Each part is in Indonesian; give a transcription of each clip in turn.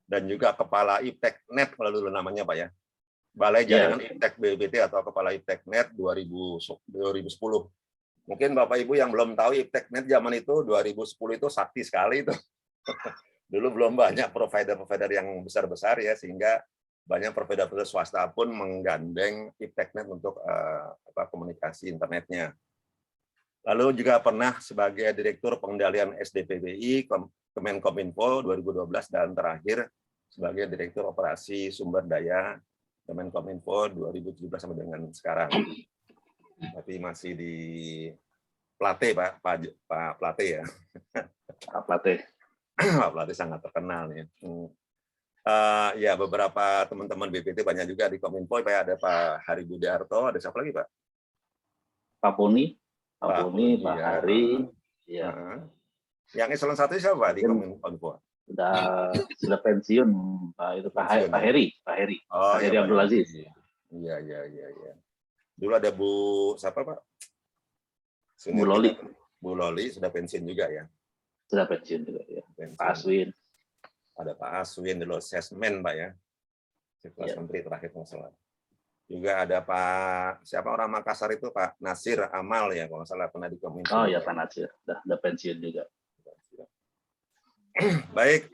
dan juga Kepala Ipteknet kalau dulu namanya Pak ya. Balai Iya. Jaringan Iptek BPT atau Kepala Ipteknet 2010. Mungkin Bapak Ibu yang belum tahu Ipteknet zaman itu 2010 itu sakti sekali itu. Dulu belum banyak provider-provider yang besar-besar ya, sehingga banyak provider-provider swasta pun menggandeng Ipteknet untuk komunikasi internetnya. Lalu juga pernah sebagai Direktur Pengendalian SDPBI Kemenkominfo 2012 dan terakhir sebagai Direktur Operasi Sumber Daya Kemenkominfo 2017 sampai dengan sekarang. Tapi masih di Plate Pak Plate ya. Pak Plate. Pak Plate sangat terkenal ya. Ya beberapa teman-teman BPT banyak juga di Kominfo. Ada Pak Hari Budiarto, ada siapa lagi Pak? Pak Puni, Pak ya. Hari. Ya. Yang eselon 1 siapa Pak di Kominfo? Sudah pensiun Pak itu Pak Heri. Oh, Heri ya, Abdul Aziz. Iya. Dulu ada Bu siapa Pak? Bu Loli. Bu Loli sudah pensiun juga ya. Sudah pensiun juga ya. Pensiun. Pak Aswin. Ada Pak Aswin dulu Sesmen Pak ya. Sekelas Menteri terakhir masalah. Juga ada Pak siapa orang Makassar itu Pak Nasir Amal ya kalau nggak salah pernah di Kominfo. Oh ya Pak Nasir, udah pensiun juga. Baik,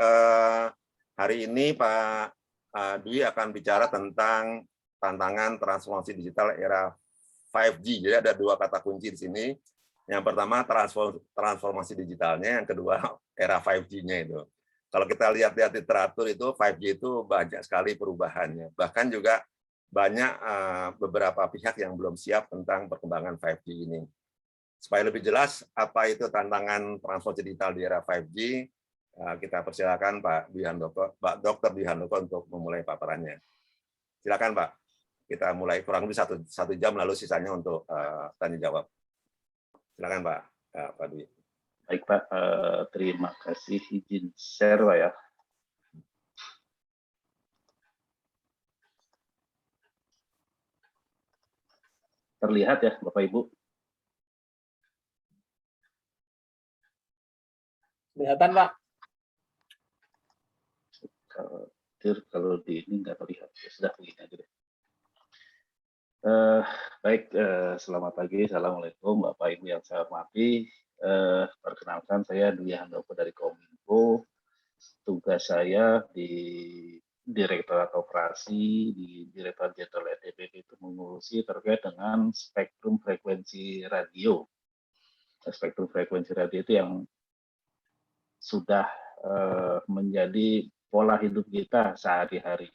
hari ini Pak Dwi akan bicara tentang tantangan transformasi digital era 5G. Jadi ada dua kata kunci di sini. Yang pertama transformasi digitalnya, yang kedua era 5G-nya itu. Kalau kita lihat-lihat literatur itu 5G itu banyak sekali perubahannya. Bahkan juga banyak beberapa pihak yang belum siap tentang perkembangan 5G ini. Supaya lebih jelas apa itu tantangan transformasi digital di era 5G, kita persilakan Pak Dr. Dwi Handoko untuk memulai paparannya. Silakan Pak. Kita mulai kurang lebih satu jam, lalu sisanya untuk tanya jawab. Silakan Pak Dwi. Baik Pak, terima kasih izin share Pak ya. Terlihat ya Bapak Ibu? Kelihatan Pak. Kalau di ini nggak terlihat, ya sudah begini aja deh. Baik, selamat pagi, assalamualaikum Bapak Ibu yang saya hormati. Perkenalkan saya Dwi Handoko dari Kominfo. Tugas saya di Direktorat Operasi di Direktorat Jenderal SDPBI itu mengurusi terkait dengan spektrum frekuensi radio. Spektrum frekuensi radio itu yang sudah menjadi pola hidup kita sehari-hari.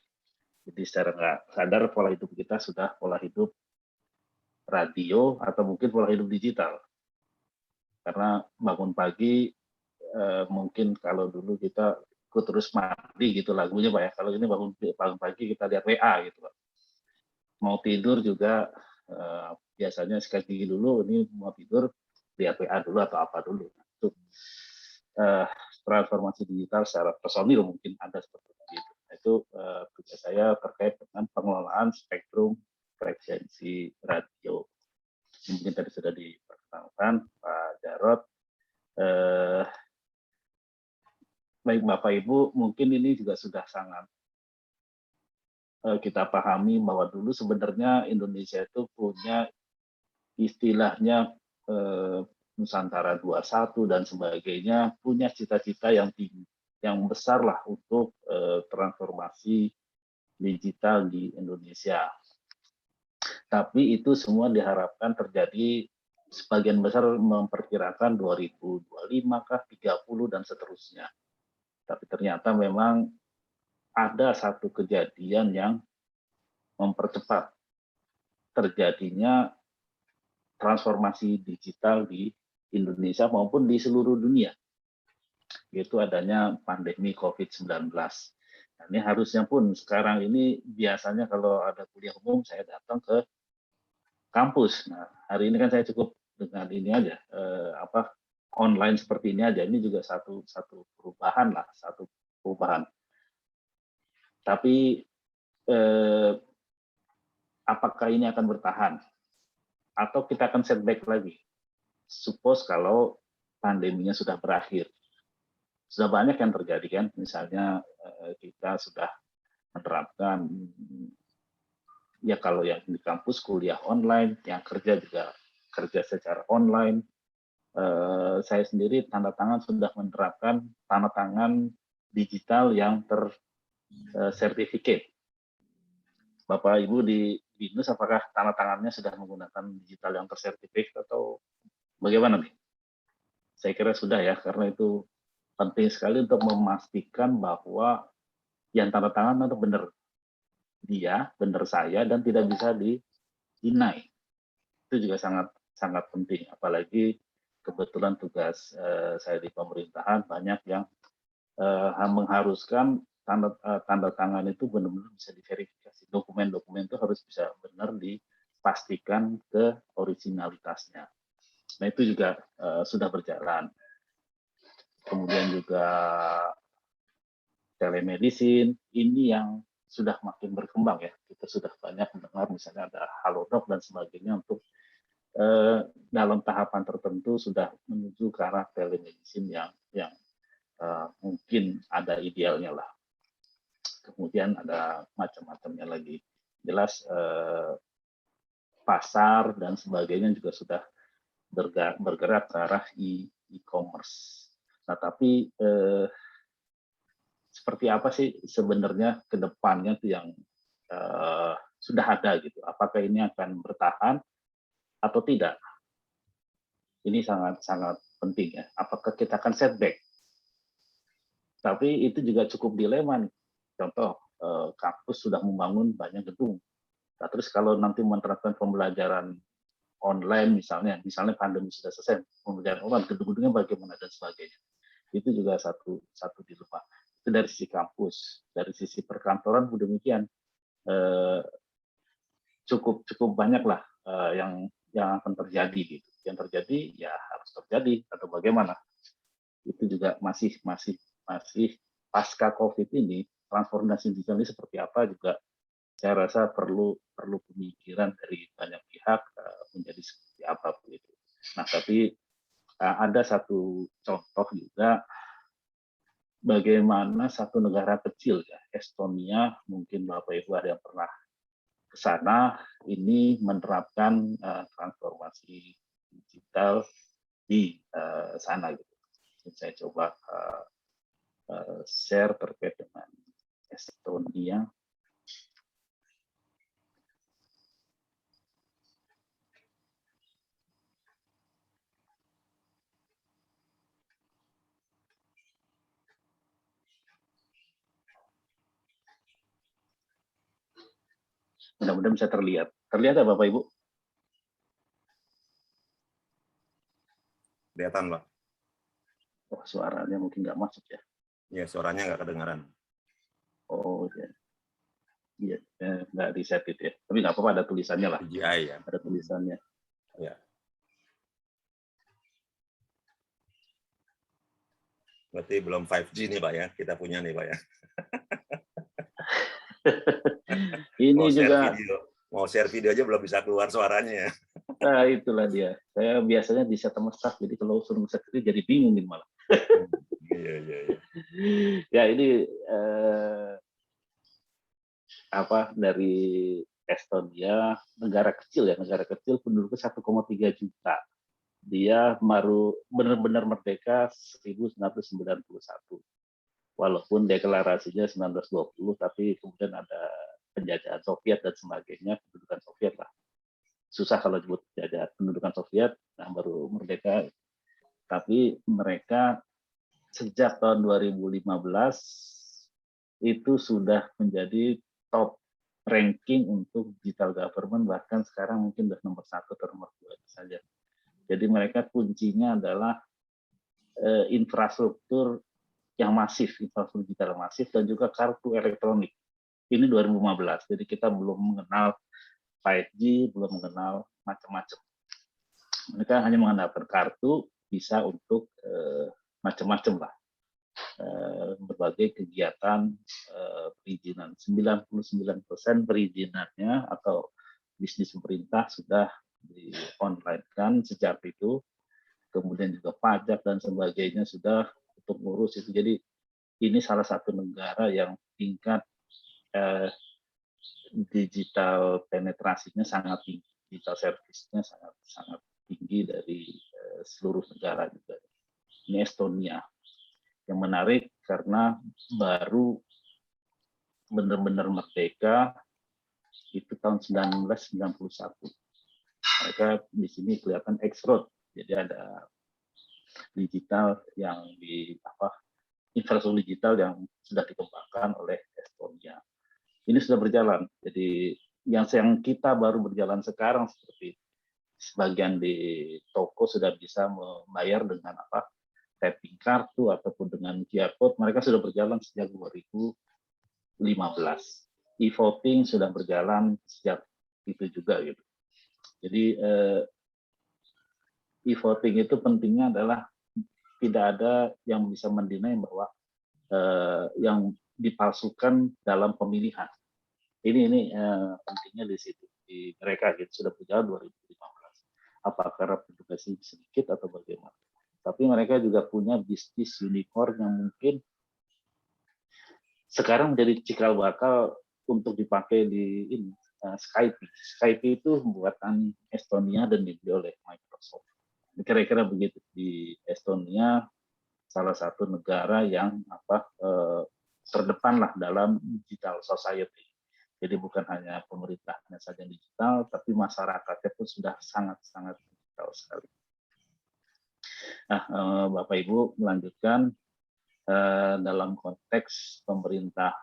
Jadi secara nggak sadar pola hidup kita sudah pola hidup radio atau mungkin pola hidup digital. Karena bangun pagi mungkin kalau dulu kita terus mandi gitu lagunya Pak ya. Kalau ini bangun pagi kita lihat WA gitu Pak. Mau tidur juga biasanya sikat gigi dulu, ini mau tidur lihat WA dulu atau apa dulu. Itu transformasi digital secara personil mungkin ada seperti itu. Itu tugas saya terkait dengan pengelolaan spektrum frekuensi radio. Mungkin tadi sudah diperkenalkan Pak Jarod. Baik Bapak Ibu, mungkin ini juga sudah sangat kita pahami bahwa dulu sebenarnya Indonesia itu punya istilahnya Nusantara 21 dan sebagainya, punya cita-cita yang tinggi, yang besar lah untuk transformasi digital di Indonesia. Tapi itu semua diharapkan terjadi, sebagian besar memperkirakan 2025 kah, 30 dan seterusnya. Tapi ternyata memang ada satu kejadian yang mempercepat terjadinya transformasi digital di Indonesia maupun di seluruh dunia, yaitu adanya pandemi COVID-19. Nah, ini harusnya pun sekarang ini biasanya kalau ada kuliah umum saya datang ke kampus. Nah, hari ini kan saya cukup dengan ini aja, online seperti ini aja. Ini juga satu perubahan lah, satu perubahan. Tapi apakah ini akan bertahan? Atau kita akan setback lagi? Suppose kalau pandeminya sudah berakhir. sudah banyak yang terjadi kan, misalnya kita sudah menerapkan ya kalau yang di kampus kuliah online, yang kerja juga kerja secara online. Saya sendiri tanda tangan sudah menerapkan tanda tangan digital yang tersertifikat. Bapak Ibu di BINUS apakah tanda tangannya sudah menggunakan digital yang tersertifikat atau bagaimana nih? Saya kira sudah ya, karena itu penting sekali untuk memastikan bahwa yang tanda tangan itu benar dia, benar saya, dan tidak bisa di-deny. Itu juga sangat sangat penting, apalagi kebetulan tugas saya di pemerintahan banyak yang mengharuskan tanda tangan itu benar-benar bisa diverifikasi. Dokumen-dokumen itu harus bisa benar dipastikan ke originalitasnya. Nah itu juga sudah berjalan. Kemudian juga telemedicine, ini yang sudah makin berkembang ya. Kita sudah banyak mendengar misalnya ada Halodoc dan sebagainya untuk dalam tahapan tertentu sudah menuju ke arah telemedicine yang mungkin ada idealnya lah. Kemudian ada macam-macamnya lagi. Jelas pasar dan sebagainya juga sudah bergerak ke arah e-commerce. Nah, tapi seperti apa sih sebenarnya ke depannya tuh yang sudah ada gitu. Apakah ini akan bertahan atau tidak? Ini sangat-sangat penting ya. Apakah kita akan setback? Tapi itu juga cukup dilema nih. Contoh, kampus sudah membangun banyak gedung. Nah, terus kalau nanti menerapkan pembelajaran online misalnya pandemi sudah selesai, pembelajaran online, gedung-gedungnya bagaimana dan sebagainya. Itu juga satu dilema. Itu dari sisi kampus, dari sisi perkantoran pun demikian. Cukup banyak lah yang akan terjadi gitu. Yang terjadi ya harus terjadi atau bagaimana. Itu juga masih pasca COVID ini, transformasi digital ini seperti apa juga saya rasa perlu pemikiran dari banyak pihak menjadi seperti apa begitu. Nah, tapi ada satu contoh juga bagaimana satu negara kecil ya, Estonia, mungkin Bapak Ibu ada yang pernah ke sana, ini menerapkan transformasi digital di sana gitu. Saya coba share terkait dengan Estonia. Mudah-mudahan bisa terlihat. Terlihat ya Bapak Ibu? Kelihatan, Pak. Oh, suaranya mungkin nggak masuk ya. Ya, suaranya nggak kedengaran. Oh, ya. Iya, nggak di-set itu ya. Tapi nggak apa-apa, ada tulisannya lah. CGI ya. Ada tulisannya. Ya. Berarti belum 5G nih, Pak ya. Kita punya nih, Pak ya. Ini juga mau share video aja belum bisa keluar suaranya ya. Nah, itulah dia. Saya biasanya di set sama staff, jadi kalau suruh set itu jadi bingung nih malah. Iya. Ya ini dari Estonia, negara kecil penduduknya 1,3 juta. Dia baru benar-benar merdeka 1991. Walaupun deklarasinya 1920, tapi kemudian ada penjajahan Soviet dan sebagainya, pendudukan Soviet lah. Susah kalau disebut penjajahan pendudukan Soviet, nah baru merdeka. Tapi mereka sejak tahun 2015 itu sudah menjadi top ranking untuk digital government, bahkan sekarang mungkin sudah nomor 1 atau nomor 2 saja. Jadi mereka kuncinya adalah infrastruktur yang masif, infrastruktur digital masif, dan juga kartu elektronik. Ini 2015, jadi kita belum mengenal 5G, belum mengenal macam-macam. Mereka hanya mengandalkan kartu, bisa untuk macam-macam lah. Berbagai kegiatan perizinan. 99% perizinannya atau bisnis pemerintah sudah di-online kan sejak itu. Kemudian juga pajak dan sebagainya sudah untuk ngurus itu. Jadi ini salah satu negara yang tingkat digital penetrasinya sangat tinggi, digital service-nya sangat sangat tinggi dari seluruh negara juga. Ini Estonia. Yang menarik karena baru benar-benar merdeka itu tahun 1991. Mereka di sini kelihatan X-Road. Jadi ada digital yang infrastruktur digital yang sudah dikembangkan oleh Estonia. Ini sudah berjalan. Jadi yang kita baru berjalan sekarang seperti sebagian di toko sudah bisa membayar dengan tapping kartu ataupun dengan QR code, mereka sudah berjalan sejak 2015. E-voting sudah berjalan sejak itu juga gitu. Jadi e-voting itu pentingnya adalah tidak ada yang bisa mendinai bahwa yang dipalsukan dalam pemilihan. Ini pentingnya di situ, di mereka gitu sudah berjalan 2015. Apa karena penduduknya sedikit atau bagaimana? Tapi mereka juga punya bisnis unicorn yang mungkin sekarang menjadi cikal bakal untuk dipakai di ini, Skype. Skype itu buatan Estonia dan dibeli oleh Microsoft. Kira-kira begitu. Di Estonia salah satu negara yang terdepan lah dalam digital society. Jadi bukan hanya pemerintahnya saja yang digital, tapi masyarakatnya pun sudah sangat-sangat digital sekali. Nah, Bapak Ibu melanjutkan dalam konteks pemerintah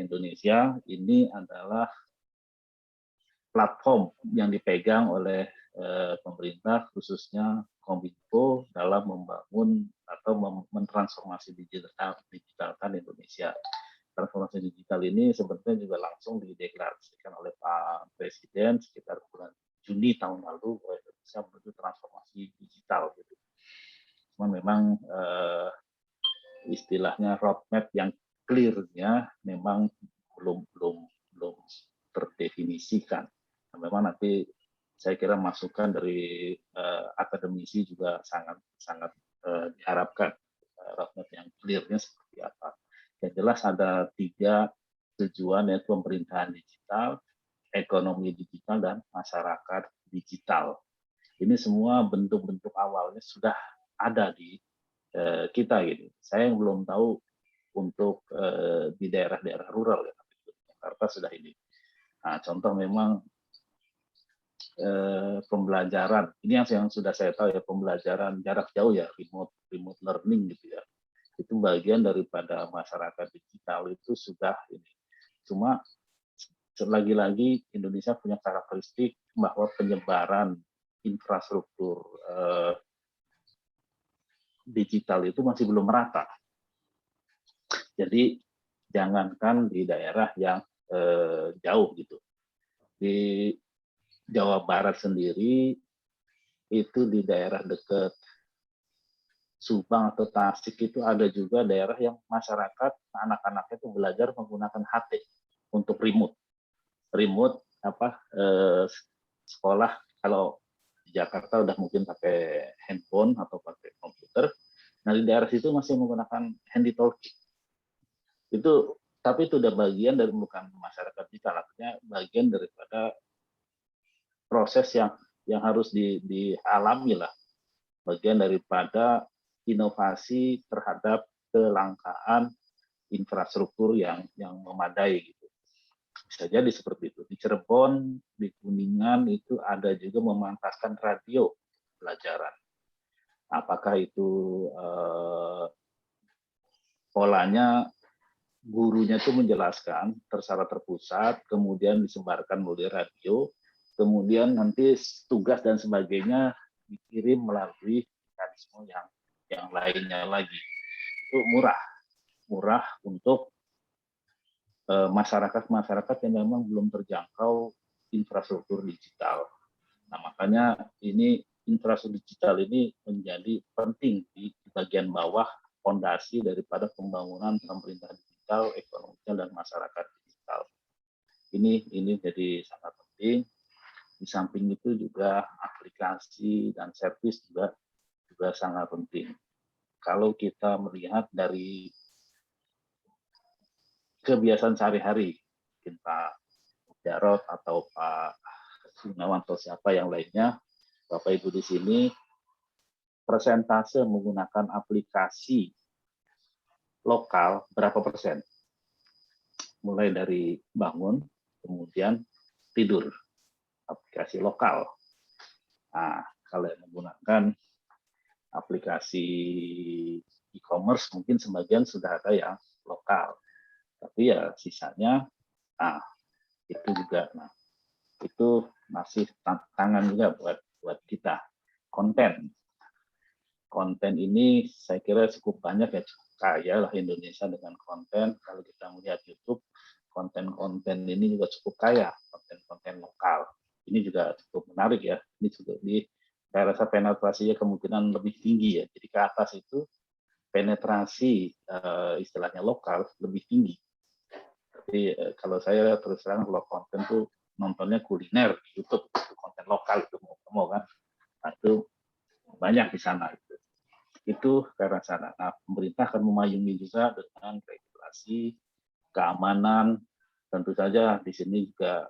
Indonesia, ini adalah platform yang dipegang oleh pemerintah, khususnya Kominfo dalam membangun atau mentransformasi digitalkan Indonesia. Transformasi digital ini sebenarnya juga langsung dideklarasikan oleh Pak Presiden sekitar bulan Juni tahun lalu bahwa Indonesia menuju transformasi digital. Gitu. Cuma memang istilahnya roadmap yang clear-nya memang belum terdefinisikan. Nah, memang nanti saya kira masukan dari akademisi juga sangat diharapkan roadmap yang clear-nya seperti apa. Yang jelas ada 3 tujuan, yaitu pemerintahan digital, ekonomi digital, dan masyarakat digital. Ini semua bentuk-bentuk awalnya sudah ada di kita gitu. Saya yang belum tahu untuk di daerah-daerah rural ya, Jakarta sudah ini. Nah, contoh memang pembelajaran ini yang sudah saya tahu ya, pembelajaran jarak jauh ya, remote learning gitu ya. Itu bagian daripada masyarakat digital itu sudah ini. Cuma lagi-lagi Indonesia punya karakteristik bahwa penyebaran infrastruktur digital itu masih belum merata. Jadi jangankan di daerah yang jauh gitu. Di Jawa Barat sendiri itu di daerah dekat Subang atau Tasik itu ada juga daerah yang masyarakat anak-anaknya itu belajar menggunakan HP untuk remote sekolah. Kalau di Jakarta udah mungkin pakai handphone atau pakai komputer. Nah di daerah situ masih menggunakan handy talkie. Tapi itu udah bagian dari bukan masyarakat digital, artinya bagian daripada proses yang harus dialami lah, bagian daripada inovasi terhadap kelangkaan infrastruktur yang memadai gitu. Bisa jadi seperti itu. Di Cirebon, di Kuningan itu ada juga memantaskan radio pelajaran. Apakah itu polanya gurunya itu menjelaskan secara terpusat, kemudian disebarkan melalui radio, kemudian nanti tugas dan sebagainya dikirim melalui mekanisme yang lainnya lagi. Itu murah untuk masyarakat yang memang belum terjangkau infrastruktur digital. Nah, makanya ini infrastruktur digital ini menjadi penting di bagian bawah fondasi daripada pembangunan pemerintahan digital, ekonomi dan masyarakat digital. Ini jadi sangat penting. Di samping itu juga aplikasi dan servis juga sangat penting. kalau kita melihat dari kebiasaan sehari-hari, mungkin Pak Jarod atau Pak Gunawan atau siapa yang lainnya, Bapak Ibu di sini, persentase menggunakan aplikasi lokal berapa persen? Mulai dari bangun, kemudian tidur, aplikasi lokal. Nah, kalau yang menggunakan aplikasi e-commerce mungkin sebagian sudah ada yang lokal. Tapi ya sisanya, nah itu juga, nah itu masih tantangan juga buat kita. Konten ini saya kira cukup banyak ya, cukup kaya lah Indonesia dengan konten. Kalau kita melihat YouTube, konten-konten ini juga cukup kaya, konten-konten lokal. Ini juga cukup menarik ya. Ini juga saya rasa penetrasinya kemungkinan lebih tinggi ya. Jadi ke atas itu penetrasi istilahnya lokal lebih tinggi. Tapi kalau saya terus terang kalau konten tuh nontonnya kuliner di YouTube, itu konten lokal itu mau kan, nah, itu banyak di sana itu karena sana. Nah, pemerintah akan memayungi juga dengan regulasi keamanan. Tentu saja di sini juga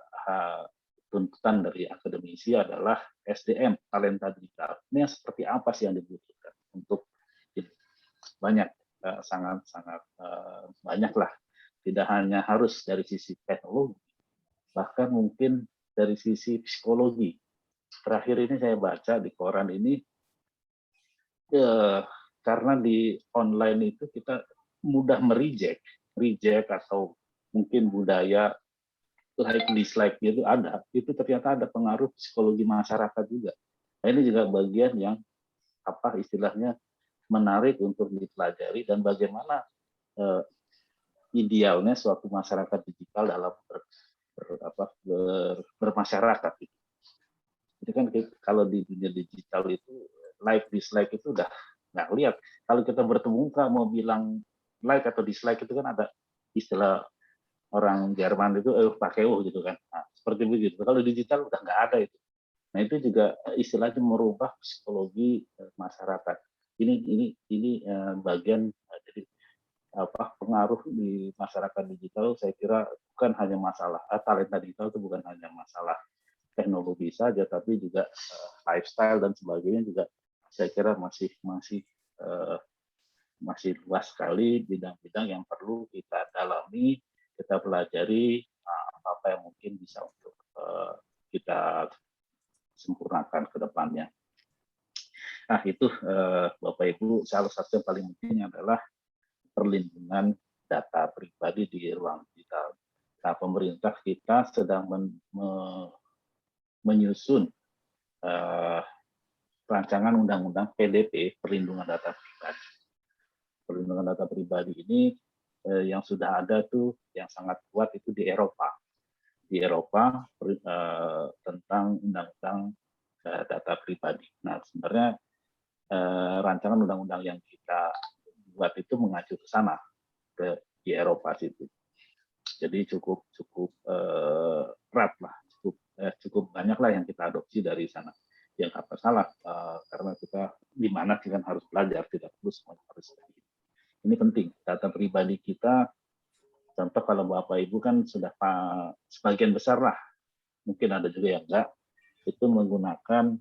tuntutan dari akademisi adalah SDM, talenta digital. Ini yang seperti apa sih yang dibutuhkan untuk banyak, sangat banyak lah. Tidak hanya harus dari sisi teknologi, bahkan mungkin dari sisi psikologi. Terakhir ini saya baca di koran ini, karena di online itu kita mudah reject atau mungkin budaya like dislike itu ada, itu ternyata ada pengaruh psikologi masyarakat juga. Nah, ini juga bagian yang apa istilahnya menarik untuk dipelajari dan bagaimana idealnya suatu masyarakat digital dalam bermasyarakat. Jadi kan kalau di dunia digital itu like dislike itu udah nggak lihat. Kalau kita bertemu muka mau bilang like atau dislike itu kan ada istilah orang Jerman itu pakai gitu kan. Nah, seperti begitu. Kalau digital udah nggak ada itu. Nah, itu juga istilahnya merubah psikologi masyarakat. Ini bagian jadi pengaruh di masyarakat digital. Saya kira bukan hanya masalah talenta digital itu bukan hanya masalah teknologi saja, tapi juga lifestyle dan sebagainya juga saya kira masih luas sekali bidang-bidang yang perlu kita dalami, kita pelajari apa yang mungkin bisa untuk kita sempurnakan ke depannya. Nah itu Bapak Ibu, salah satu yang paling penting adalah perlindungan data pribadi di ruang digital. Nah, pemerintah kita sedang menyusun rancangan undang-undang PDP, perlindungan data pribadi. Perlindungan data pribadi ini yang sudah ada tuh yang sangat kuat itu di Eropa. Di Eropa tentang undang-undang data pribadi. Nah, sebenarnya rancangan undang-undang yang kita buat itu mengacu ke sana, di Eropa situ. Jadi cukup erat lah, cukup banyak lah yang kita adopsi dari sana. Yang apa salah, karena kita di mana kita harus belajar, tidak perlu semuanya harus seperti itu. Ini penting, data pribadi kita, contoh kalau Bapak Ibu kan sudah sebagian besar lah, mungkin ada juga yang enggak, itu menggunakan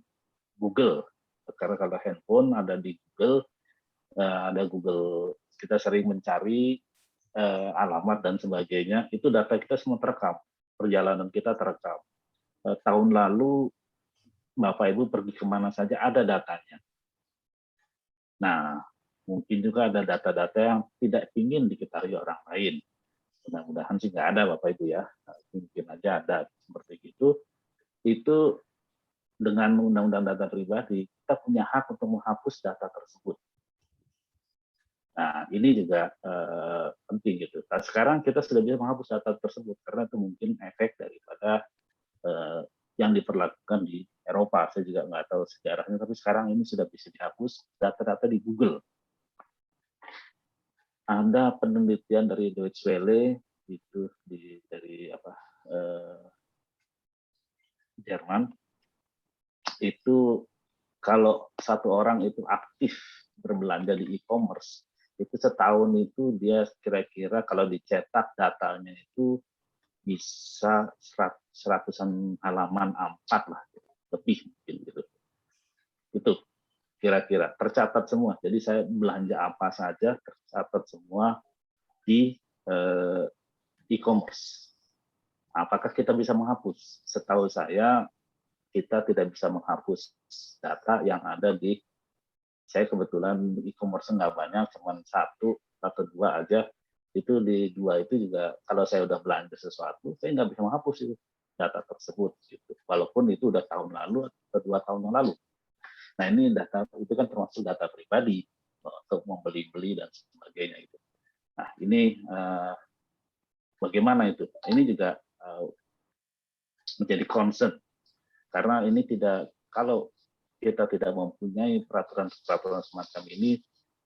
Google. Karena kalau handphone ada di Google, ada Google, kita sering mencari alamat dan sebagainya, itu data kita semua terekam, perjalanan kita terekam. Tahun lalu Bapak Ibu pergi kemana saja ada datanya. Nah, mungkin juga ada data-data yang tidak ingin diketahui orang lain. Mudah-mudahan sih nggak ada Bapak Ibu ya, mungkin aja ada seperti itu. Itu dengan undang-undang data pribadi, kita punya hak untuk menghapus data tersebut. Nah, ini juga penting gitu. Nah, sekarang kita sudah bisa menghapus data tersebut karena itu mungkin efek daripada yang diperlakukan di Eropa. Saya juga nggak tahu sejarahnya, tapi sekarang ini sudah bisa dihapus data-data di Google. Ada penelitian dari Deutsche Welle itu dari Jerman, itu kalau satu orang itu aktif berbelanja di e-commerce, itu setahun itu dia kira-kira kalau dicetak datanya itu bisa seratusan halaman A4 lah, lebih mungkin gitu. Itu kira-kira tercatat semua. Jadi saya belanja apa saja tercatat semua di e-commerce. Apakah kita bisa menghapus? Setahu saya kita tidak bisa menghapus data yang ada di, saya kebetulan e-commerce nggak banyak, cuma 1 atau 2 aja. Itu di 2 itu juga kalau saya udah belanja sesuatu, saya nggak bisa menghapus itu data tersebut. Gitu. Walaupun itu udah tahun lalu atau 2 tahun yang lalu. Nah ini data itu kan termasuk data pribadi untuk membeli-beli dan sebagainya itu. Nah ini bagaimana itu? Ini juga menjadi concern karena ini tidak, kalau kita tidak mempunyai peraturan semacam ini,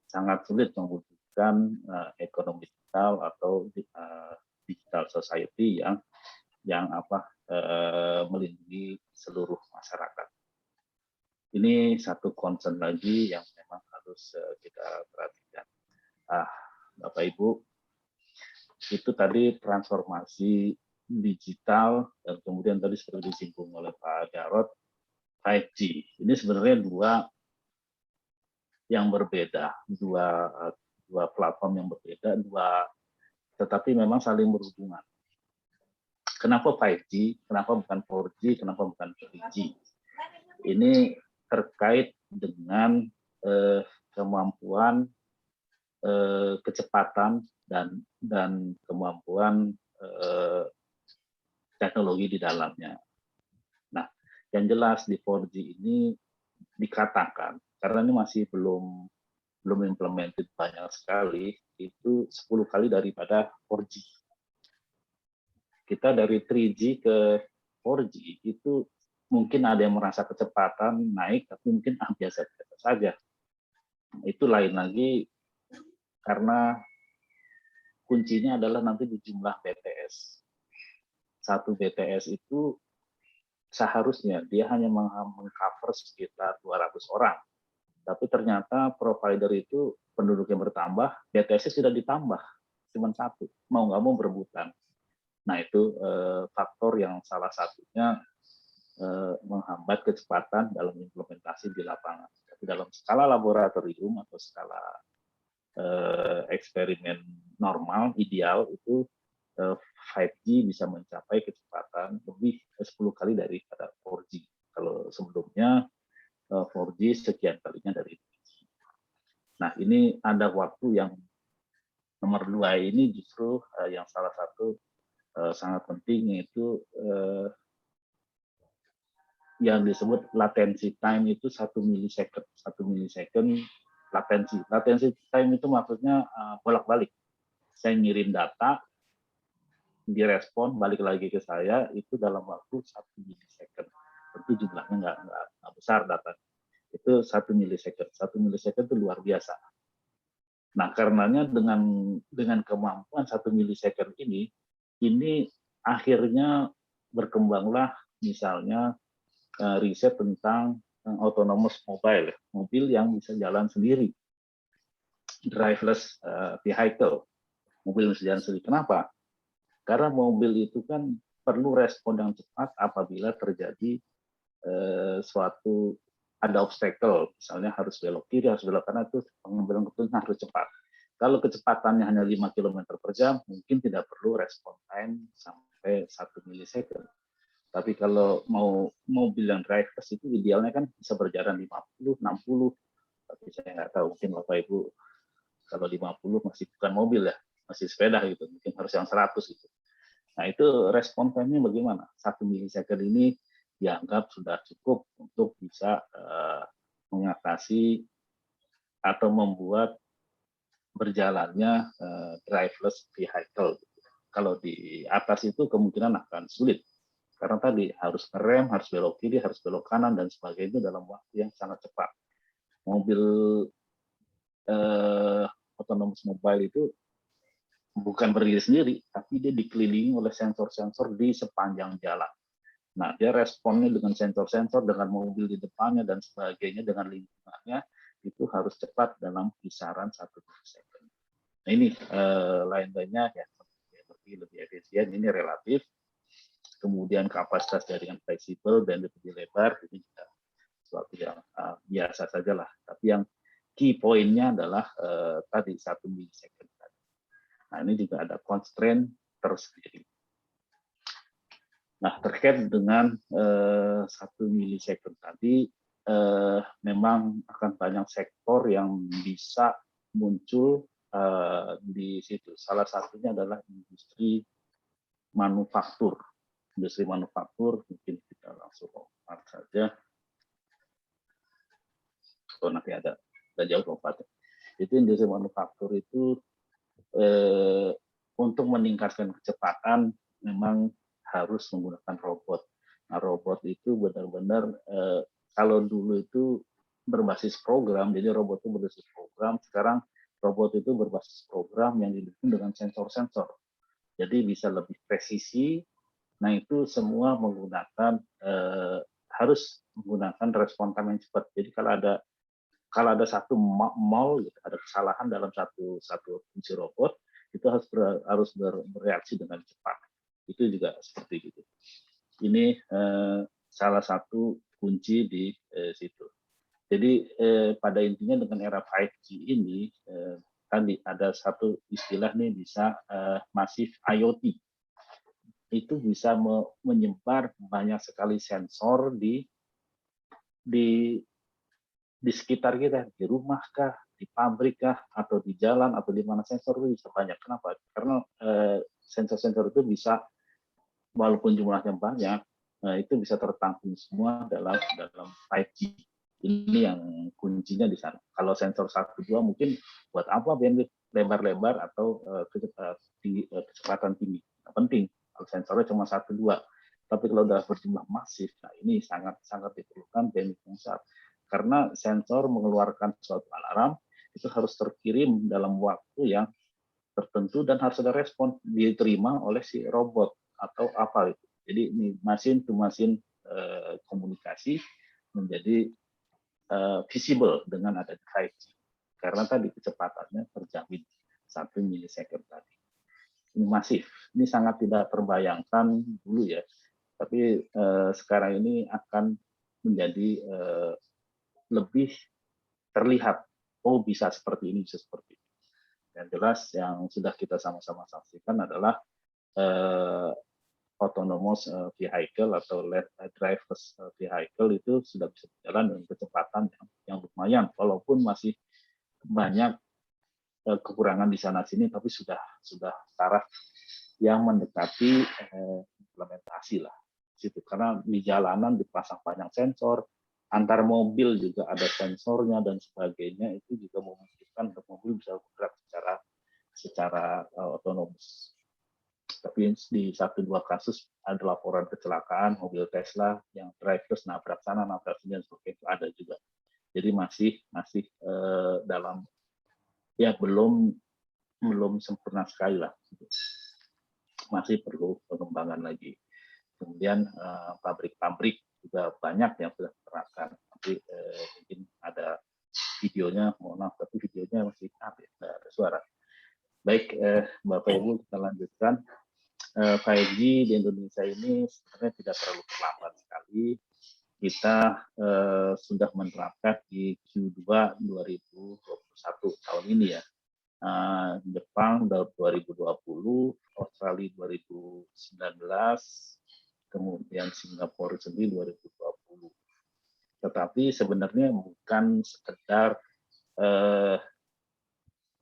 sangat sulit mewujudkan ekonomi digital atau digital society yang melindungi seluruh masyarakat. Ini satu concern lagi yang memang harus kita perhatikan. Bapak Ibu, itu tadi transformasi digital dan kemudian tadi seperti disinggung oleh Pak Jarod, 5G. Ini sebenarnya dua yang berbeda, dua platform yang berbeda, tetapi memang saling berhubungan. Kenapa 5G? Kenapa bukan 4G? Kenapa bukan 3G? Ini terkait dengan kemampuan, kecepatan dan kemampuan teknologi di dalamnya. Nah, yang jelas di 4G ini dikatakan, karena ini masih belum implemented banyak sekali, itu 10 kali daripada 4G. Kita dari 3G ke 4G itu mungkin ada yang merasa kecepatan naik, tapi mungkin biasa-biasa saja. Itu lain lagi karena kuncinya adalah nanti di jumlah BTS. Satu BTS itu seharusnya dia hanya mengcover sekitar 200 orang. Tapi ternyata provider itu penduduknya bertambah, BTS-nya sudah ditambah, cuma 1. Mau nggak mau berebutan. Nah itu faktor yang salah satunya menghambat kecepatan dalam implementasi di lapangan. Tapi dalam skala laboratorium atau skala eksperimen normal, ideal itu 5G bisa mencapai kecepatan lebih 10 kali daripada 4G. Kalau sebelumnya 4G sekian kalinya dari 3G. Nah ini ada waktu yang nomor 2 ini justru yang salah satu sangat penting, yaitu yang disebut latency time itu 1 milisecond. 1 milisecond latensi. Latency time itu maksudnya bolak-balik. Saya ngirim data, direspon, balik lagi ke saya, itu dalam waktu 1 milisecond. Tentu jumlahnya nggak besar data. Itu 1 milisecond. 1 milisecond itu luar biasa. Nah, karenanya dengan kemampuan 1 milisecond ini akhirnya berkembanglah misalnya riset tentang autonomous mobile, mobil yang bisa jalan sendiri, driverless vehicle, mobil yang bisa jalan sendiri. Kenapa? Karena mobil itu kan perlu respon yang cepat apabila terjadi ada obstacle, misalnya harus belok kiri, harus belok kanan, itu pengambilan keputusan harus cepat. Kalau kecepatannya hanya 5 km per jam, mungkin tidak perlu respon time sampai 1 milisecond. Tapi kalau mau mobil yang driverless itu idealnya kan bisa berjalan 50, 60. Tapi saya nggak tahu, mungkin Bapak Ibu kalau 50 masih bukan mobil ya, masih sepeda gitu, mungkin harus yang 100 gitu. Nah itu respon time-nya bagaimana? 1 milisecond ini dianggap sudah cukup untuk bisa mengatasi atau membuat berjalannya driverless vehicle. Kalau di atas itu kemungkinan akan sulit. Karena tadi harus ngerem, harus belok kiri, harus belok kanan, dan sebagainya dalam waktu yang sangat cepat. Mobil autonomous mobile itu bukan berdiri sendiri, tapi dia dikelilingi oleh sensor-sensor di sepanjang jalan. Nah, dia responnya dengan sensor-sensor, dengan mobil di depannya, dan sebagainya, dengan lingkungannya, itu harus cepat dalam kisaran 1 milisecond. Nah ini lain-lainnya ya lebih efisien, ini relatif. Kemudian kapasitas jaringan fleksibel dan lebih lebar, ini juga sesuatu yang biasa saja lah. Tapi yang key poinnya adalah tadi 1 milisecond. Nah ini juga ada constraint tersendiri. Nah terkait dengan 1 milisecond tadi, memang akan banyak sektor yang bisa muncul di situ. Salah satunya adalah industri manufaktur. Industri manufaktur, mungkin kita langsung lompat saja. Oh, nanti ada jauh lompatnya. Itu industri manufaktur itu untuk meningkatkan kecepatan memang harus menggunakan robot. Nah, robot itu benar-benar kalau dulu itu berbasis program, jadi robot itu berbasis program. Sekarang robot itu berbasis program yang didukung dengan sensor-sensor. Jadi bisa lebih presisi. Nah itu semua menggunakan harus menggunakan respon time yang cepat. Jadi kalau ada satu mal, ada kesalahan dalam satu fungsi robot, itu harus bereaksi dengan cepat. Itu juga seperti itu. Ini salah satu kunci di situ. Jadi pada intinya dengan era 5G ini tadi ada satu istilah nih bisa massive IoT. Itu bisa menyebar banyak sekali sensor di sekitar kita, di rumah kah, di pabrik kah, atau di jalan, atau di mana sensor itu bisa banyak. Kenapa? Karena sensor-sensor itu bisa, walaupun jumlahnya banyak, itu bisa tertampung semua dalam 5G. Ini yang kuncinya di sana. Kalau sensor 1-2 mungkin buat apa bandwidth lebar-lebar atau kecepatan tinggi? Nggak penting. Kalau sensornya cuma 1-2. Tapi kalau sudah berjumlah masif, nah ini sangat diperlukan bandwidth yang besar. Karena sensor mengeluarkan suatu alarm, itu harus terkirim dalam waktu yang tertentu dan harus ada respon diterima oleh si robot atau apa itu. Jadi ini mesin to mesin komunikasi menjadi visible dengan ada 5G. Karena tadi kecepatannya terjamin 1 milisecond tadi. Ini masif. Ini sangat tidak terbayangkan dulu ya. Tapi sekarang ini akan menjadi lebih terlihat. Oh bisa seperti ini, bisa seperti ini. Yang jelas yang sudah kita sama-sama saksikan adalah autonomous vehicle atau driverless vehicle itu sudah bisa berjalan dengan kecepatan yang lumayan, walaupun masih banyak kekurangan di sana sini, tapi sudah taraf yang mendekati implementasi lah situ. Karena di jalanan dipasang banyak sensor, antar mobil juga ada sensornya dan sebagainya, itu juga memungkinkan untuk mobil bisa bergerak secara otonomus. Tapi di 1-2 kasus ada laporan kecelakaan mobil Tesla yang driverless nabrak sana, nabrak sini, dan sebagainya itu ada juga. Jadi masih dalam ya belum sempurna sekali lah. Masih perlu pengembangan lagi. Kemudian pabrik-pabrik juga banyak yang sudah menerapkan. Nanti mungkin ada videonya, mohon maaf, tapi videonya masih tidak ada suara. Baik, Bapak Ibu, kita lanjutkan. 5G di Indonesia ini sebenarnya tidak terlalu terlambat sekali. Kita sudah menerapkan di Q2 2021 tahun ini ya. Jepang 2020, Australia 2019, kemudian Singapura sendiri 2020. Tetapi sebenarnya bukan sekedar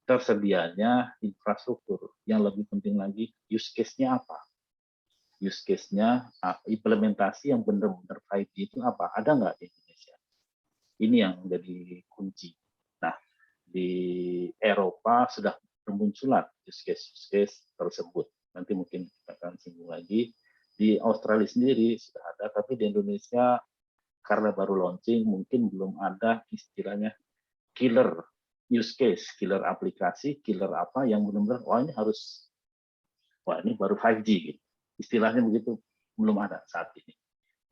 tersedianya infrastruktur, yang lebih penting lagi use case-nya apa? Use case-nya, implementasi yang benar-benar 5G itu apa? Ada nggak di Indonesia? Ini yang menjadi kunci. Nah, di Eropa sudah bermunculan use case tersebut. Nanti mungkin kita akan singgung lagi. Di Australia sendiri sudah ada, tapi di Indonesia karena baru launching, mungkin belum ada istilahnya killer use case, killer aplikasi, killer apa yang benar-benar ini baru 5G gitu. Istilahnya begitu, belum ada saat ini.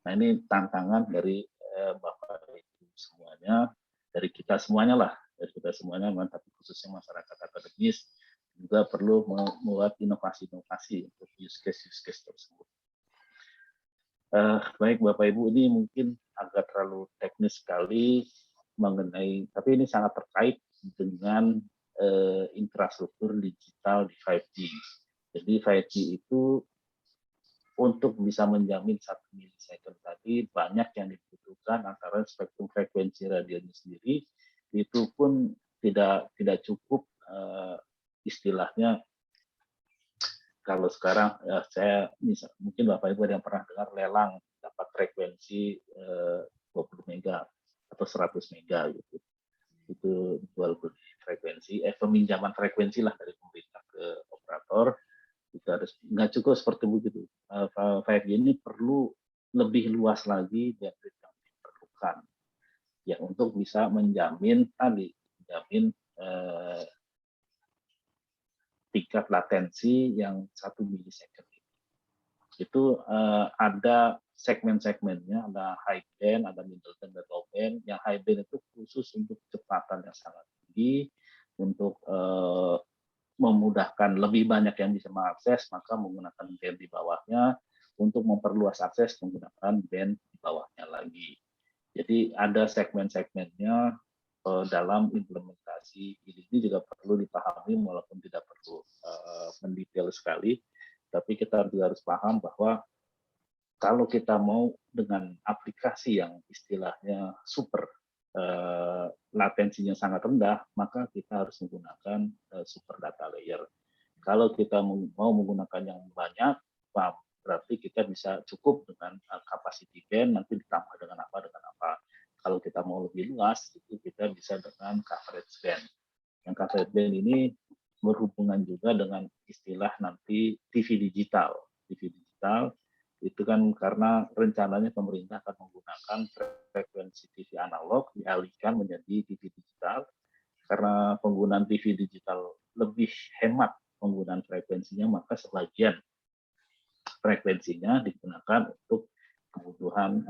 Nah ini tantangan dari Bapak Ibu semuanya, dari kita semuanya lah, tapi khususnya masyarakat akademis juga perlu membuat inovasi-inovasi untuk use case tersebut. Baik Bapak Ibu, ini mungkin agak terlalu teknis sekali mengenai, tapi ini sangat terkait dengan infrastruktur digital di 5G. Jadi 5G itu untuk bisa menjamin 1 milisecond tadi banyak yang dibutuhkan, antara spektrum frekuensi radionya sendiri itu pun tidak cukup, istilahnya kalau sekarang saya mungkin Bapak Ibu ada yang pernah dengar lelang dapat frekuensi 20 mega atau 100 mega gitu. Itu jual beli frekuensi, peminjaman frekuensi lah dari pemerintah ke operator. Itu harus nggak cukup seperti begitu. 5G ini perlu lebih luas lagi dari yang diperlukan, ya, untuk bisa menjamin tingkat latensi yang 1 milisecond. Itu ada segmen-segmennya, ada high band, ada middle band, dan low band. Yang high band itu khusus untuk kecepatan yang sangat tinggi, untuk memudahkan lebih banyak yang bisa mengakses, maka menggunakan band di bawahnya. Untuk memperluas akses, menggunakan band di bawahnya lagi. Jadi ada segmen-segmennya dalam implementasi ini juga perlu dipahami, walaupun tidak perlu mendetail sekali, tapi kita juga harus paham bahwa kalau kita mau dengan aplikasi yang istilahnya super, latensinya sangat rendah, maka kita harus menggunakan super data layer. Kalau kita mau menggunakan yang banyak, berarti kita bisa cukup dengan capacity band, nanti ditambah dengan apa. Kalau kita mau lebih luas, itu kita bisa dengan coverage band. Yang coverage band ini berhubungan juga dengan istilah nanti TV digital. TV digital itu kan karena rencananya pemerintah akan menggunakan frekuensi TV analog dialihkan menjadi TV digital, karena penggunaan TV digital lebih hemat penggunaan frekuensinya, maka sebagian frekuensinya digunakan untuk kebutuhan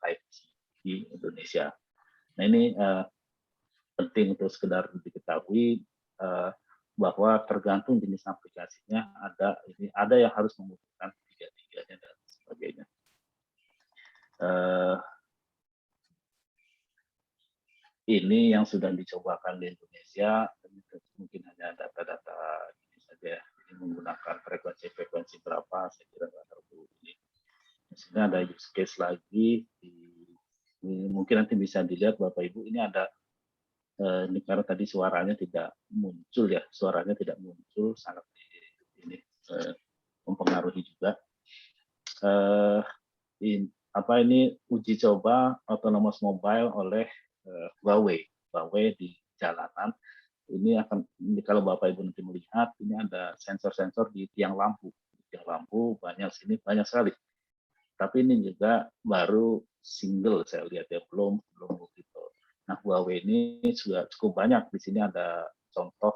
5G di Indonesia. Nah ini penting untuk sekedar diketahui bahwa tergantung jenis aplikasinya, ada yang harus membutuhkan tiga-tiganya dan sebagainya. Ini yang sudah dicobakan di Indonesia, mungkin hanya data-data ini saja. Ini menggunakan frekuensi berapa, saya kira nggak terlalu ini. Misalnya ada use case lagi, mungkin nanti bisa dilihat Bapak Ibu, ini ada, ini karena tadi suaranya tidak muncul ya, sangat ini mempengaruhi juga. Ini uji coba autonomous mobile oleh Huawei di jalanan. Ini kalau Bapak Ibu nanti melihat, ini ada sensor-sensor di tiang lampu. Banyak sekali. Tapi ini juga baru single saya lihat ya, belum multiple. Nah, Huawei ini sudah cukup banyak. Di sini ada contoh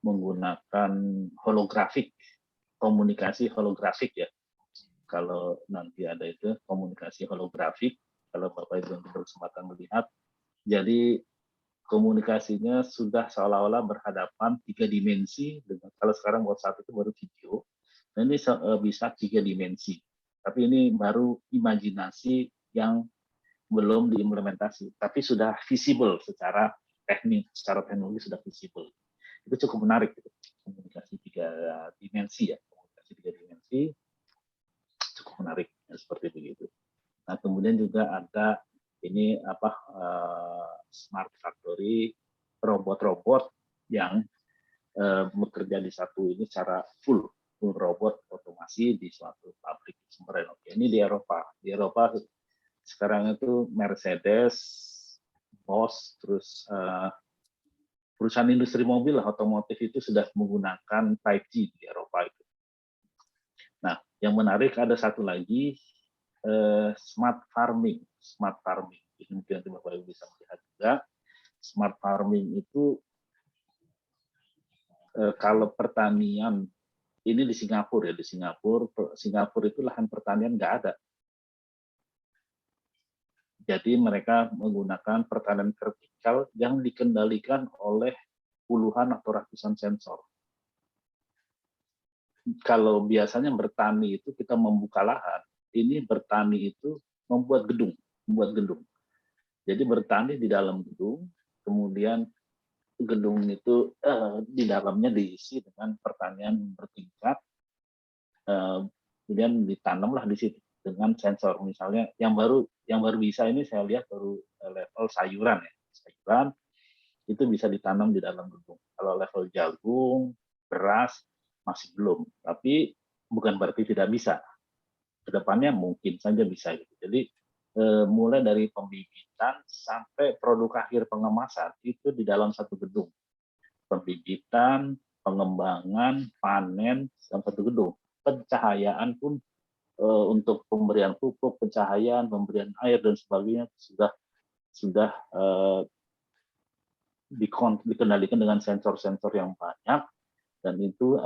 menggunakan komunikasi holografik ya. Kalau nanti ada itu komunikasi holografik, kalau Bapak Ibu nanti berkesempatan melihat, jadi komunikasinya sudah seolah-olah berhadapan 3 dimensi. Kalau sekarang WhatsApp itu baru video, nah ini bisa 3 dimensi. Tapi ini baru imajinasi yang belum diimplementasi, tapi sudah visible secara teknologi sudah visible. Itu cukup menarik, komunikasi 3 dimensi ya, cukup menarik ya, seperti begitu. Nah, kemudian juga ada ini smart factory, robot-robot yang bekerja di satu ini secara full robot otomasi di suatu pabrik sumber energi. Ini di Eropa. Di Eropa sekarang itu Mercedes, Bosch, terus perusahaan industri mobil otomotif itu sudah menggunakan 5G di Eropa itu. Nah, yang menarik ada satu lagi, smart farming. Ini mungkin nanti Bapak Ibu bisa melihat juga. Smart farming itu kalau pertanian ini di Singapura ya, Singapura itu lahan pertanian nggak ada. Jadi mereka menggunakan pertanian vertikal yang dikendalikan oleh puluhan atau ratusan sensor. Kalau biasanya bertani itu kita membuka lahan, ini bertani itu membuat gedung. Jadi bertani di dalam gedung, kemudian gedung itu di dalamnya diisi dengan pertanian bertingkat, kemudian ditanamlah di situ dengan sensor. Misalnya yang baru bisa ini saya lihat baru level sayuran ya, sayuran itu bisa ditanam di dalam gedung. Kalau level jagung, beras masih belum, tapi bukan berarti tidak bisa. Kedepannya mungkin saja bisa. Gitu. Jadi mulai dari pembibitan sampai produk akhir pengemasan itu di dalam satu gedung. Pembibitan, pengembangan, panen dalam satu gedung. Pencahayaan pun untuk pemberian pupuk, pencahayaan, pemberian air dan sebagainya sudah dikendalikan dengan sensor-sensor yang banyak, dan itu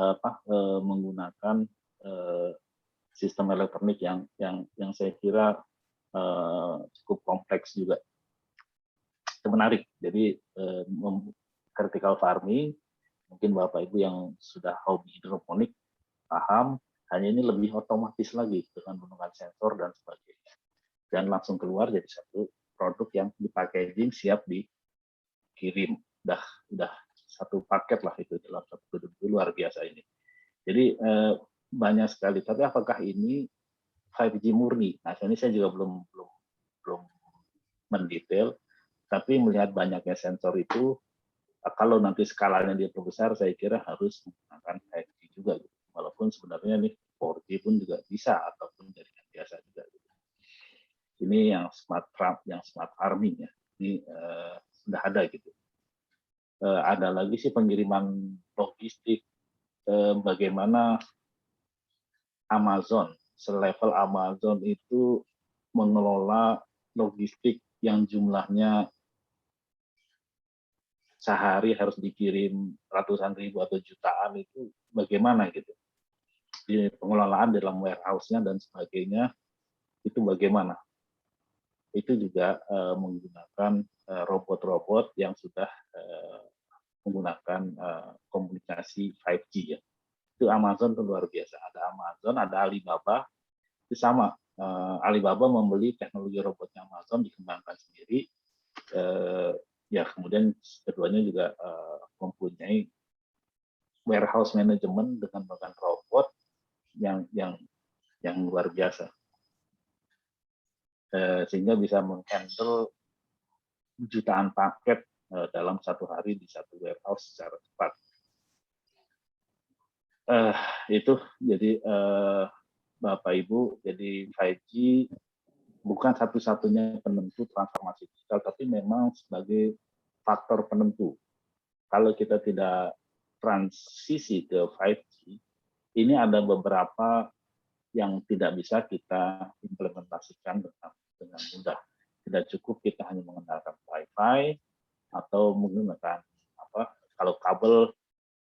menggunakan sistem elektronik yang saya kira cukup kompleks juga. Itu menarik. Jadi vertical farming, mungkin Bapak Ibu yang sudah hobi hidroponik paham, hanya ini lebih otomatis lagi dengan menggunakan sensor dan sebagainya. Dan langsung keluar jadi satu produk yang di packaging siap dikirim. Udah satu paket lah itu dalam satu gedung. Luar biasa ini. Jadi banyak sekali. Tapi apakah ini 5G murni? Nah, ini saya juga belum mendetail. Tapi melihat banyaknya sensor itu, kalau nanti skalanya dia besar, saya kira harus menggunakan 5G juga. Gitu. Walaupun sebenarnya nih 4G pun juga bisa, ataupun jaringan biasa juga. Gitu. Ini yang smart farming ya. Ini sudah ada gitu. Ada lagi sih pengiriman logistik, bagaimana Amazon, selevel Amazon itu mengelola logistik yang jumlahnya sehari harus dikirim ratusan ribu atau jutaan, itu bagaimana gitu. Di pengelolaan dalam warehouse-nya dan sebagainya, itu bagaimana. Itu juga menggunakan robot-robot yang sudah menggunakan komunikasi 5G ya. Itu Amazon itu luar biasa. Ada Amazon, ada Alibaba, itu sama. Alibaba membeli teknologi robotnya Amazon, dikembangkan sendiri. Ya kemudian keduanya juga mempunyai warehouse management dengan menggunakan robot yang luar biasa, sehingga bisa menghandle jutaan paket dalam satu hari di satu warehouse secara cepat. Itu jadi Bapak Ibu, jadi 5G bukan satu-satunya penentu transformasi digital, tapi memang sebagai faktor penentu. Kalau kita tidak transisi ke 5G, ini ada beberapa yang tidak bisa kita implementasikan dengan mudah. Tidak cukup kita hanya menggunakan Wi-Fi atau menggunakan kalau kabel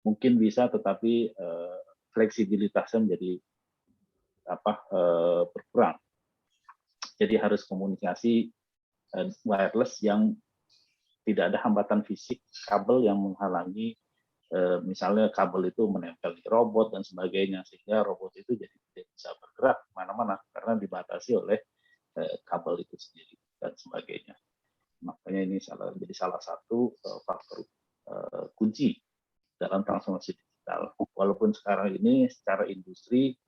mungkin bisa, tetapi fleksibilitasnya menjadi berkurang. Jadi harus komunikasi wireless yang tidak ada hambatan fisik, kabel yang menghalangi, misalnya kabel itu menempel di robot dan sebagainya, sehingga robot itu jadi tidak bisa bergerak kemana-mana karena dibatasi oleh kabel itu sendiri dan sebagainya. Makanya ini jadi salah satu faktor kunci dalam transformasi digital. Walaupun sekarang ini secara industri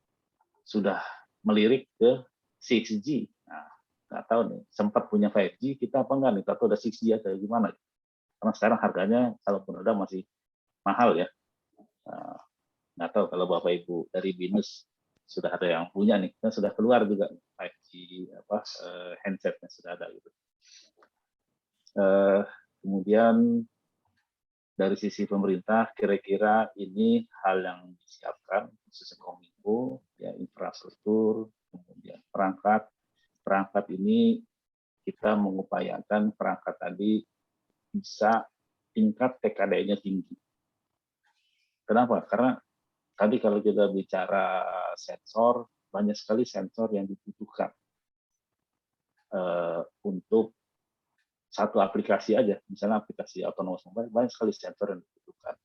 sudah melirik ke 6G. Nah, nggak tahu nih, sempat punya 5G kita apa enggak nih, atau udah 6G atau gimana? Karena sekarang harganya kalaupun udah masih mahal ya. Nggak tahu kalau Bapak Ibu dari BINUS sudah ada yang punya nih, kan sudah keluar juga 5G handsetnya sudah ada gitu. Kemudian dari sisi pemerintah, kira-kira ini hal yang disiapkan khususnya Kominfo, ya infrastruktur, kemudian perangkat ini kita mengupayakan perangkat tadi bisa tingkat TKD-nya tinggi. Kenapa? Karena tadi kalau kita bicara sensor, banyak sekali sensor yang dibutuhkan. untuk satu aplikasi aja, misalnya aplikasi autonomous mobile, banyak sekali sensor yang dibutuhkan.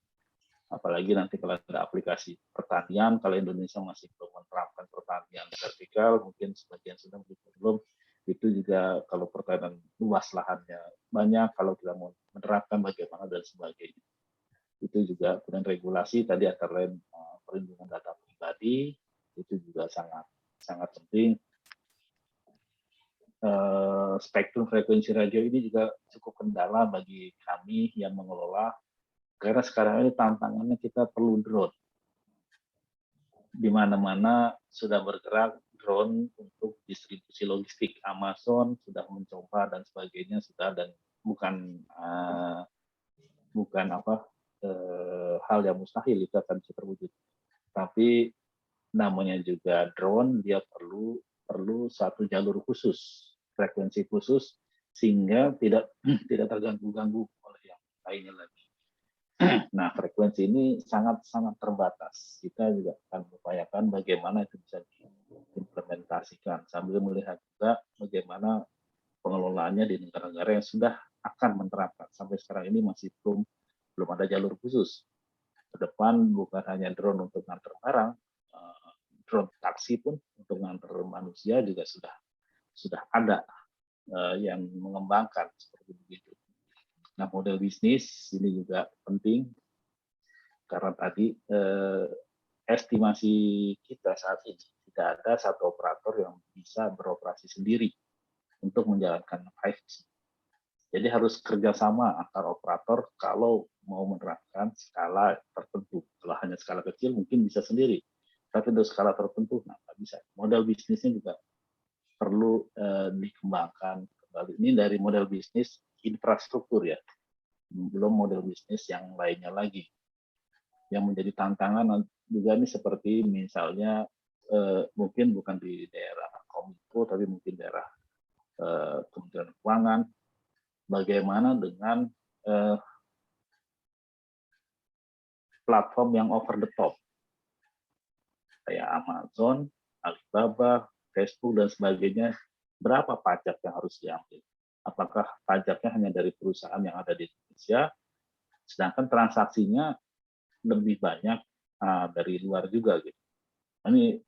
Apalagi nanti kalau ada aplikasi pertanian, kalau Indonesia masih belum menerapkan pertanian vertikal, mungkin sebagian sudah, mungkin belum. Itu juga kalau pertanian luas lahannya banyak, kalau kita mau menerapkan bagaimana dan sebagainya. Itu juga kemudian regulasi tadi antara lain perlindungan data pribadi, itu juga sangat sangat penting. Spektrum frekuensi radio ini juga cukup kendala bagi kami yang mengelola, karena sekarang ini tantangannya kita perlu drone. Di mana-mana sudah bergerak drone untuk distribusi logistik. Amazon sudah mencoba dan sebagainya sudah, dan bukan hal yang mustahil itu akan bisa terwujud. Tapi namanya juga drone, dia perlu satu jalur khusus, frekuensi khusus, sehingga tidak terganggu-ganggu oleh yang lainnya lagi. Nah, frekuensi ini sangat terbatas. Kita juga akan mengupayakan bagaimana itu bisa diimplementasikan, sambil melihat juga bagaimana pengelolaannya di negara-negara yang sudah akan menerapkan. Sampai sekarang ini masih belum ada jalur khusus. Ke depan bukan hanya drone untuk ngantar barang, drone taksi pun untuk ngantar manusia juga sudah ada yang mengembangkan seperti begitu. Nah, model bisnis ini juga penting karena tadi estimasi kita saat ini tidak ada satu operator yang bisa beroperasi sendiri untuk menjalankan 5G. Jadi harus kerjasama antar operator kalau mau menerapkan skala tertentu. Kalau hanya skala kecil mungkin bisa sendiri, tapi untuk skala tertentu nggak bisa. Model bisnisnya juga perlu dikembangkan kembali. Ini dari model bisnis infrastruktur ya, belum model bisnis yang lainnya lagi. Yang menjadi tantangan juga ini seperti misalnya mungkin bukan di daerah Kominfo, tapi mungkin daerah Kementerian Keuangan. Bagaimana dengan platform yang over the top, kayak Amazon, Alibaba, Facebook, dan sebagainya, berapa pajak yang harus diambil? Apakah pajaknya hanya dari perusahaan yang ada di Indonesia, sedangkan transaksinya lebih banyak dari luar juga gitu. Ini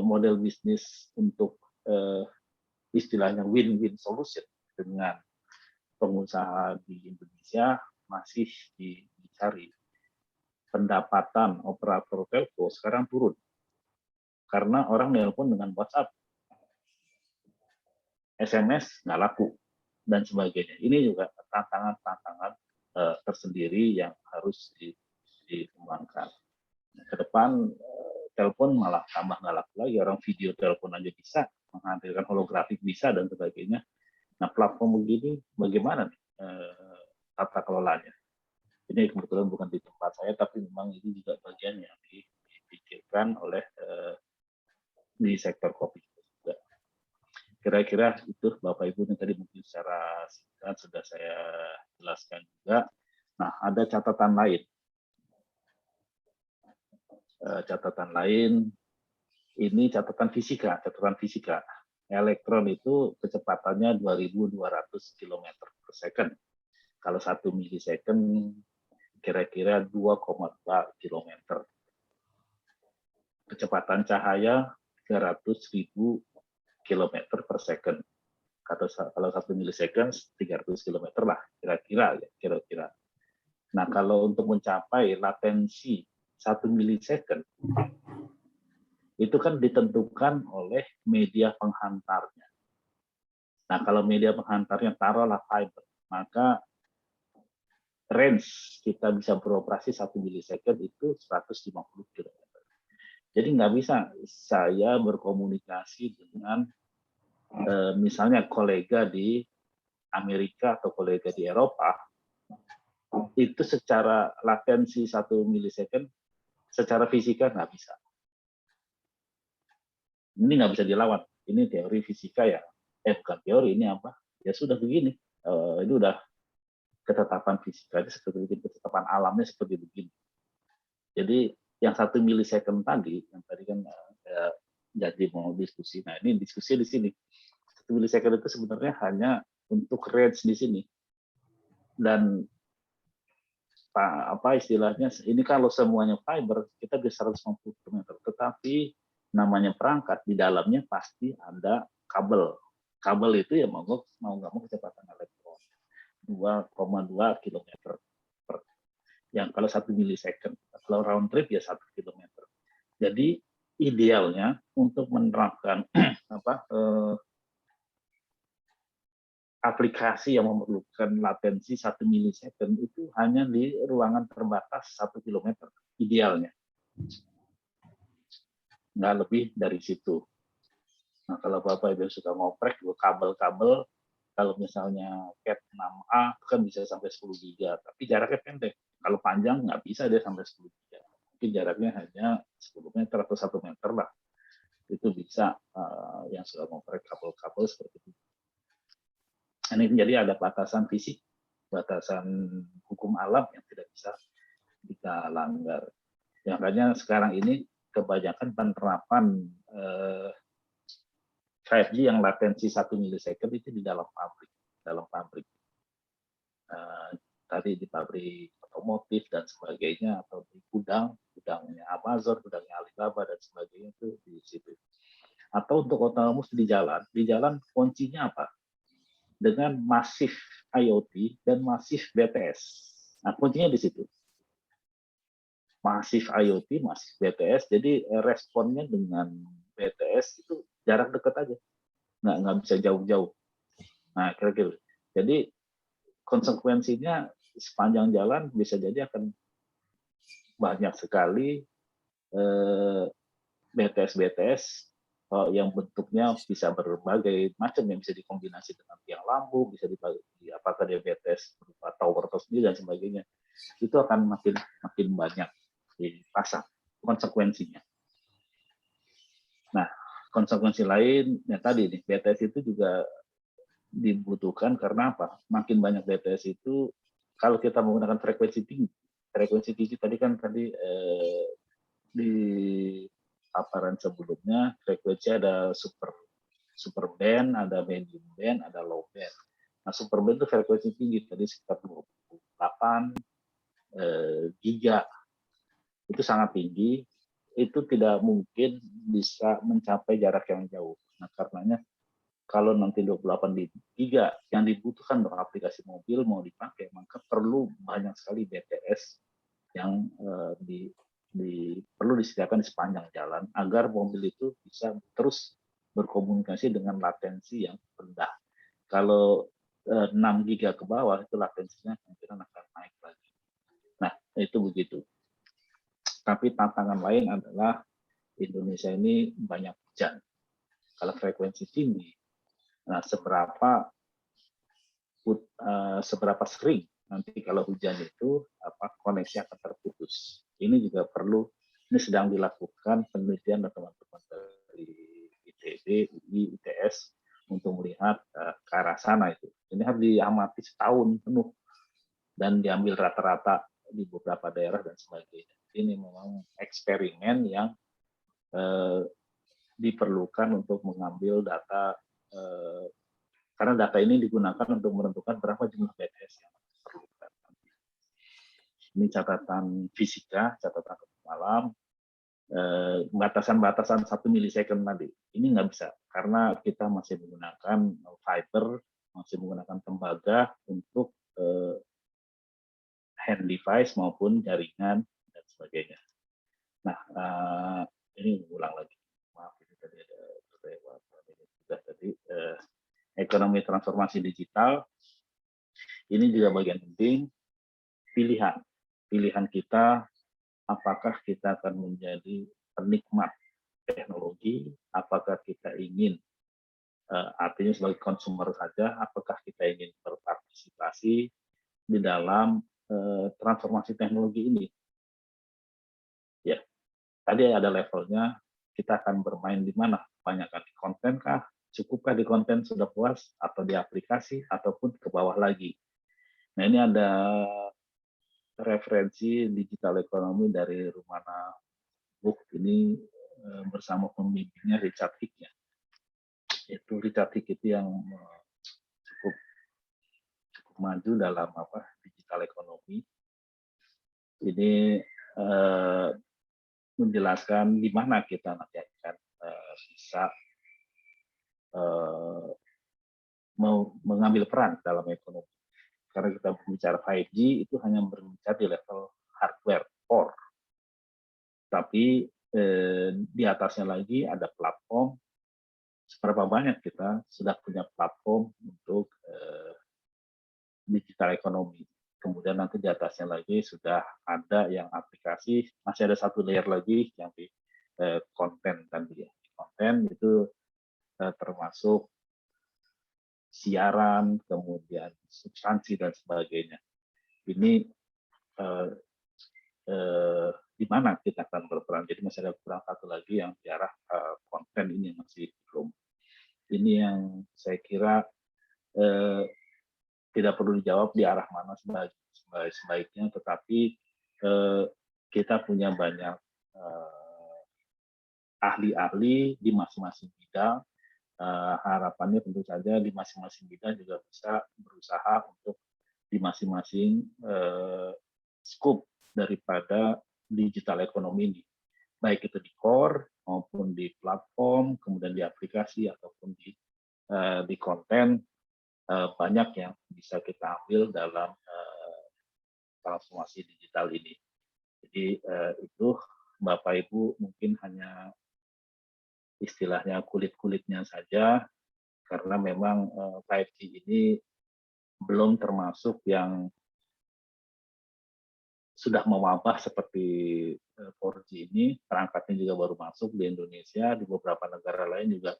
model bisnis untuk istilahnya win-win solution dengan pengusaha di Indonesia masih dicari. Pendapatan operator telco sekarang turun karena orang nelpon dengan WhatsApp, SMS nggak laku, dan sebagainya. Ini juga tantangan-tantangan tersendiri yang harus dikembangkan. Ke depan telepon malah tambah nggak laku lagi, orang video telepon aja bisa, menghadirkan holografik bisa, dan sebagainya. Nah, platform begini bagaimana nih tata kelolanya? Ini kebetulan bukan di tempat saya, tapi memang ini juga bagian yang dipikirkan oleh di sektor kopi juga. Kira-kira itu Bapak Ibu yang tadi mungkin secara singkat sudah saya jelaskan juga. Nah, ada catatan lain. Catatan lain, ini catatan fisika. Elektron itu kecepatannya 2.200 km per second. Kalau 1 milisecond kira-kira 2,2 km. Kecepatan cahaya 300.000 km per second. Kalau 1 milisecond 300 km lah kira-kira. Nah, kalau untuk mencapai latensi 1 milisecond itu kan ditentukan oleh media penghantarnya. Nah, kalau media penghantarnya taruhlah fiber, maka range kita bisa beroperasi 1 milisecond itu 150 km. Jadi nggak bisa saya berkomunikasi dengan misalnya kolega di Amerika atau kolega di Eropa, itu secara latensi 1 milisecond, secara fisika nggak bisa. Ini nggak bisa dilawan. Ini teori fisika ya. Bukan teori, ini apa? Ya sudah begini. Ini udah ketetapan fisika, seperti begini, ketetapan alamnya seperti begini. Jadi yang 1 milisecond tadi, yang tadi kan jadi mau diskusi. Nah, ini diskusi di sini. 1 milisecond itu sebenarnya hanya untuk range di sini. Dan apa istilahnya, ini kalau semuanya fiber, kita bisa 150 km. Tetapi namanya perangkat, di dalamnya pasti ada kabel. Kabel itu ya mau nggak mau kecepatan elektron 2,2 km per, yang kalau 1 milisecond. Kalau round trip ya 1 km. Jadi idealnya untuk menerapkan aplikasi yang memerlukan latensi 1 milisecond itu hanya di ruangan terbatas 1 km idealnya. Nggak lebih dari situ. Nah, kalau Bapak Ibu suka ngoprek, kabel-kabel, kalau misalnya Cat 6A kan bisa sampai 10 giga, tapi jaraknya pendek. Kalau panjang nggak bisa dia sampai 10 giga. Mungkin jaraknya hanya 10 meter atau 1 meter lah. Itu bisa yang sudah ngoprek kabel-kabel seperti itu. Ini jadi ada batasan fisik, batasan hukum alam yang tidak bisa kita langgar. Ya, makanya sekarang ini kebanyakan penerapan 5G yang latensi 1 milisecond itu di dalam pabrik. Tadi di pabrik otomotif dan sebagainya, atau di gudangnya Amazon, gudangnya Alibaba dan sebagainya itu di situ. Atau untuk otonomous di jalan kuncinya apa? Dengan masif IoT dan masif BTS. Nah, kuncinya di situ. Masif IoT, masif BTS, jadi responnya dengan BTS itu jarak dekat aja, nggak bisa jauh-jauh. Nah, kira-kira. Jadi konsekuensinya sepanjang jalan bisa jadi akan banyak sekali BTS yang bentuknya bisa berbagai macam, yang bisa dikombinasi dengan tiang lampu, bisa dibagi apakah dia BTS berupa tower tersendiri dan sebagainya. Itu akan makin banyak dipasang konsekuensinya. Nah, konsekuensi lain yang tadi nih, BTS itu juga dibutuhkan karena apa? Makin banyak BTS itu, kalau kita menggunakan frekuensi tinggi tadi kan di paparan sebelumnya, frekuensi ada super band, ada medium band, ada low band. Nah, super band itu frekuensi tinggi, tadi sekitar 28 giga. Itu sangat tinggi, itu tidak mungkin bisa mencapai jarak yang jauh. Nah, karenanya kalau nanti 28 giga yang dibutuhkan untuk aplikasi mobil mau dipakai, maka perlu banyak sekali BTS yang perlu disediakan di sepanjang jalan agar mobil itu bisa terus berkomunikasi dengan latensi yang rendah. Kalau 6 giga ke bawah itu latensinya kemungkinan akan naik lagi. Nah, itu begitu. Tapi tantangan lain adalah Indonesia ini banyak hujan. Kalau frekuensi tinggi, nah seberapa sering nanti kalau hujan itu koneksi akan terputus. Ini juga ini sedang dilakukan penelitian oleh teman-teman dari ITB, UI, ITS untuk melihat ke arah sana itu. Ini harus diamati setahun penuh dan diambil rata-rata di beberapa daerah dan sebagainya. Ini memang eksperimen yang diperlukan untuk mengambil data, karena data ini digunakan untuk menentukan berapa jumlah BTS yang diperlukan. Ini catatan fisika, catatan malam, batasan-batasan 1 milisecond tadi. Ini nggak bisa, karena kita masih menggunakan fiber, masih menggunakan tembaga untuk hand device maupun jaringan dan sebagainya. Nah, ini ulang lagi. Maaf, ini tadi ada tadi ekonomi transformasi digital. Ini juga bagian penting, pilihan kita, apakah kita akan menjadi penikmat teknologi, apakah kita ingin artinya sebagai konsumer saja, apakah kita ingin berpartisipasi di dalam transformasi teknologi ini. Ya, tadi ada levelnya, kita akan bermain di mana? Banyakkan di konten kah? Cukupkah di konten sudah puas? Atau di aplikasi? Ataupun ke bawah lagi? Nah, ini ada referensi digital ekonomi dari Rumana Book ini bersama pembimbingnya Richard Hicknya. itu Richard Hick itu yang cukup cukup maju dalam digital ekonomi. Ini menjelaskan di mana kita nanti akan bisa mengambil peran dalam ekonomi. Karena kita berbicara 5G itu hanya berbicara di level hardware core, tapi di atasnya lagi ada platform. Seberapa banyak kita sudah punya platform untuk digital ekonomi. Kemudian nanti di atasnya lagi sudah ada yang aplikasi, masih ada satu layer lagi yang di konten tadi ya. Konten itu termasuk siaran, kemudian substansi dan sebagainya. Ini di mana kita akan berperan. Jadi masih ada kurang satu lagi yang di arah konten ini masih belum. Ini yang saya kira tidak perlu dijawab di arah mana sebaiknya, tetapi kita punya banyak ahli-ahli di masing-masing bidang. Harapannya tentu saja di masing-masing bidang juga bisa berusaha untuk di masing-masing scope daripada digital ekonomi ini, baik itu di core maupun di platform, kemudian di aplikasi ataupun di konten. Banyak yang bisa kita ambil dalam transformasi digital ini. Jadi itu Bapak Ibu mungkin hanya istilahnya kulit-kulitnya saja, karena memang 5G ini belum termasuk yang sudah mewabah seperti 4G ini. Perangkatnya juga baru masuk di Indonesia, di beberapa negara lain juga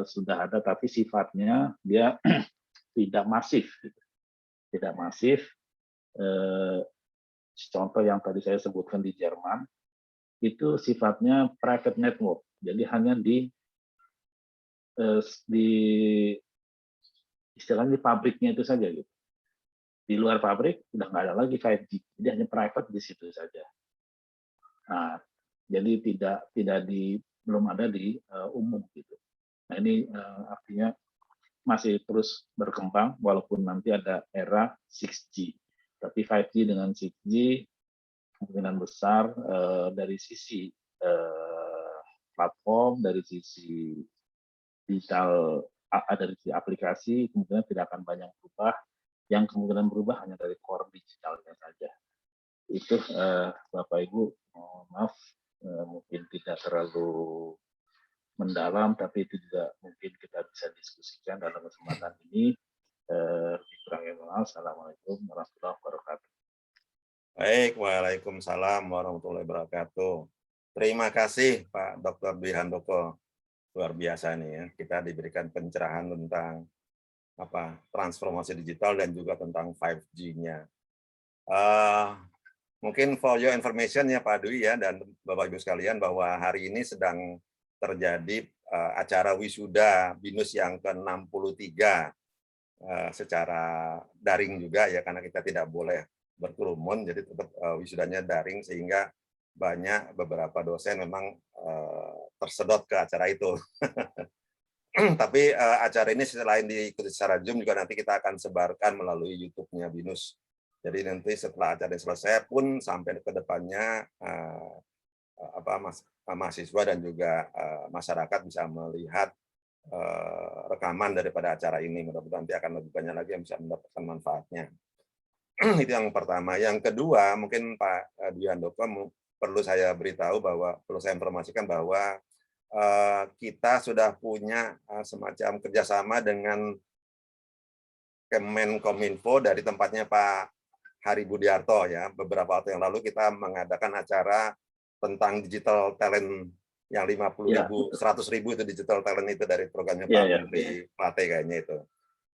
sudah ada, tapi sifatnya dia tidak masif. Tidak masif. Contoh yang tadi saya sebutkan di Jerman, itu sifatnya private network. Jadi hanya di istilahnya di pabriknya itu saja gitu. Di luar pabrik udah nggak ada lagi 5G. Jadi hanya private di situ saja. Nah, jadi belum ada di umum gitu. Nah, ini artinya masih terus berkembang walaupun nanti ada era 6G. Tapi 5G dengan 6G kemungkinan besar dari sisi platform, dari sisi digital, dari sisi aplikasi kemungkinan tidak akan banyak berubah. Yang kemungkinan berubah hanya dari core digitalnya saja. Itu Bapak Ibu, mohon maaf mungkin tidak terlalu mendalam, tapi itu juga mungkin kita bisa diskusikan dalam kesempatan ini. Assalamualaikum warahmatullahi wabarakatuh. Baik, waalaikumsalam warahmatullahi wabarakatuh. Terima kasih Pak Dr. Dwi Handoko. Luar biasa nih ya, kita diberikan pencerahan tentang transformasi digital dan juga tentang 5G-nya. Mungkin for your information ya Pak Dwi ya dan Bapak Ibu sekalian, bahwa hari ini sedang terjadi acara wisuda BINUS yang ke-63 secara daring juga ya, karena kita tidak boleh berkerumun, jadi tetap wisudanya daring, sehingga beberapa dosen memang tersedot ke acara itu. Tapi acara ini selain diikuti secara Zoom, juga nanti kita akan sebarkan melalui YouTube-nya BINUS. Jadi nanti setelah acara selesai pun sampai ke depannya mahasiswa dan juga masyarakat bisa melihat rekaman daripada acara ini. Mudah-mudahan nanti akan lebih banyak lagi yang bisa mendapatkan manfaatnya. Itu yang pertama. Yang kedua, mungkin Pak Dwi Handoko perlu saya beritahu bahwa, perlu saya informasikan bahwa kita sudah punya semacam kerjasama dengan Kemenkominfo dari tempatnya Pak Hari Budiarto ya. Beberapa waktu yang lalu kita mengadakan acara tentang digital talent yang 50.000, 100.000 itu digital talent itu dari programnya Pak Menteri Plate kayaknya itu.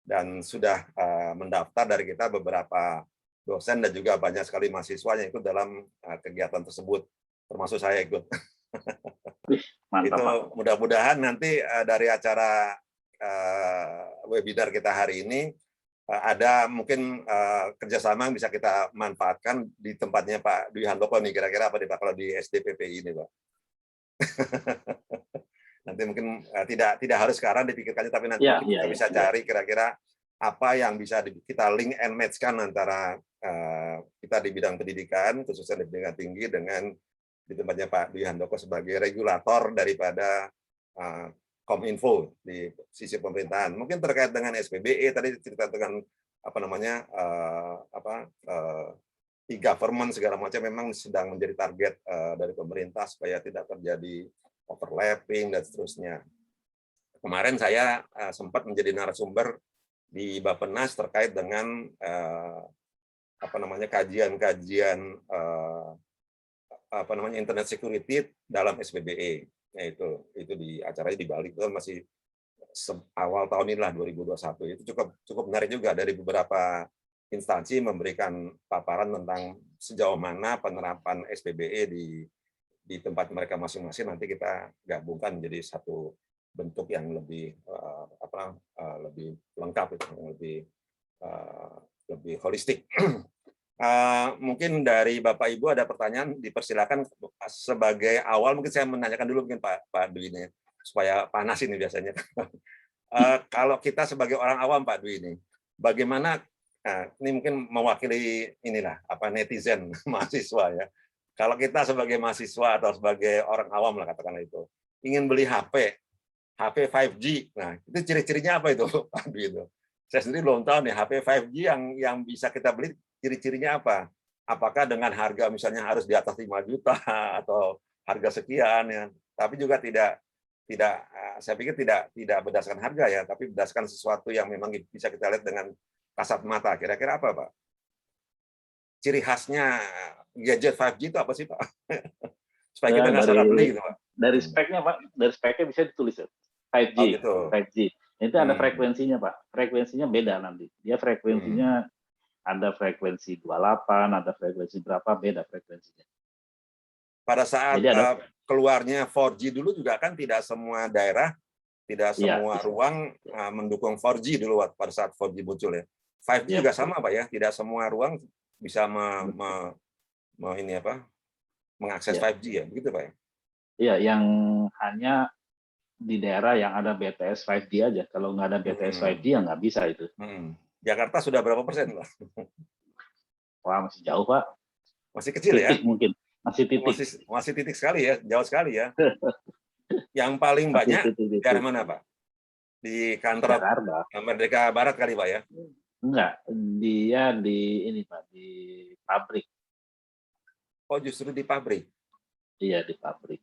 Dan sudah mendaftar dari kita beberapa dosen dan juga banyak sekali mahasiswa yang ikut dalam kegiatan tersebut, termasuk saya ikut. Itu mudah-mudahan nanti dari acara webinar kita hari ini ada mungkin kerjasama yang bisa kita manfaatkan di tempatnya Pak Dwi Handoko nih, kira-kira apa nih Pak kalau di SDPPI ini Pak. Nanti mungkin tidak harus sekarang dipikirkannya, tapi nanti Ya, mungkin kita ya, bisa ya. cari kira-kira apa yang bisa kita link and match-kan antara kita di bidang pendidikan, khususnya di pendidikan tinggi, dengan di tempatnya Pak Dwi Handoko sebagai regulator daripada Kominfo di sisi pemerintahan. Mungkin terkait dengan SPBE tadi cerita dengan apa namanya e-government segala macam memang sedang menjadi target dari pemerintah supaya tidak terjadi overlapping dan seterusnya. Kemarin saya sempat menjadi narasumber di Bappenas terkait dengan apa namanya kajian-kajian apa namanya internet security dalam SPBE. Nah, itu di acaranya di Bali, itu masih awal tahun inilah 2021. Itu cukup menarik juga, dari beberapa instansi memberikan paparan tentang sejauh mana penerapan SPBE di tempat mereka masing-masing. Nanti kita gabungkan menjadi satu bentuk yang lebih lebih lengkap, lebih holistik. Mungkin dari Bapak Ibu ada pertanyaan, dipersilakan. Sebagai awal mungkin saya menanyakan dulu mungkin Pak Dwi ini, supaya panas ini biasanya. Kalau kita sebagai orang awam Pak Dwi ini, bagaimana, ini mungkin mewakili inilah netizen mahasiswa ya. Kalau kita sebagai mahasiswa atau sebagai orang awam lah katakanlah itu, ingin beli HP 5G, nah itu ciri-cirinya apa itu Pak Dwi itu? Saya sendiri belum tahu nih HP 5G yang bisa kita beli, ciri-cirinya apa? Apakah dengan harga misalnya harus di atas 5 juta atau harga sekian ya? Tapi juga tidak saya pikir tidak berdasarkan harga ya, tapi berdasarkan sesuatu yang memang bisa kita lihat dengan kasat mata. Kira-kira apa, Pak? Ciri khasnya gadget 5G itu apa sih, Pak? Supaya kita nggak salah beli gitu, Pak. Dari speknya, Pak, dari speknya bisa ditulis ya. 5G, Oh, gitu. 5G. Itu ada frekuensinya, Pak. Frekuensinya beda nanti. Dia frekuensinya ada frekuensi 28, ada frekuensi berapa, beda frekuensinya. Pada saat keluarnya 4G dulu juga kan tidak semua daerah, tidak semua ruang mendukung 4G dulu pada saat 4G muncul ya. 5G juga sama Pak ya, tidak semua ruang bisa mengakses 5G ya, begitu Pak ya? Iya, yang hanya di daerah yang ada BTS 5G aja. Kalau nggak ada BTS 5G ya nggak bisa itu. Jakarta sudah berapa persen Pak? Wah, masih jauh Pak. Masih kecil titik ya? Mungkin. Masih titik. Masih titik sekali ya, jauh sekali ya. Yang paling banyak daerah mana Pak? Di kantor Jakarta. Merdeka Barat kali Pak ya? Enggak, dia di ini Pak, di pabrik. Oh, justru di pabrik? Iya, di pabrik.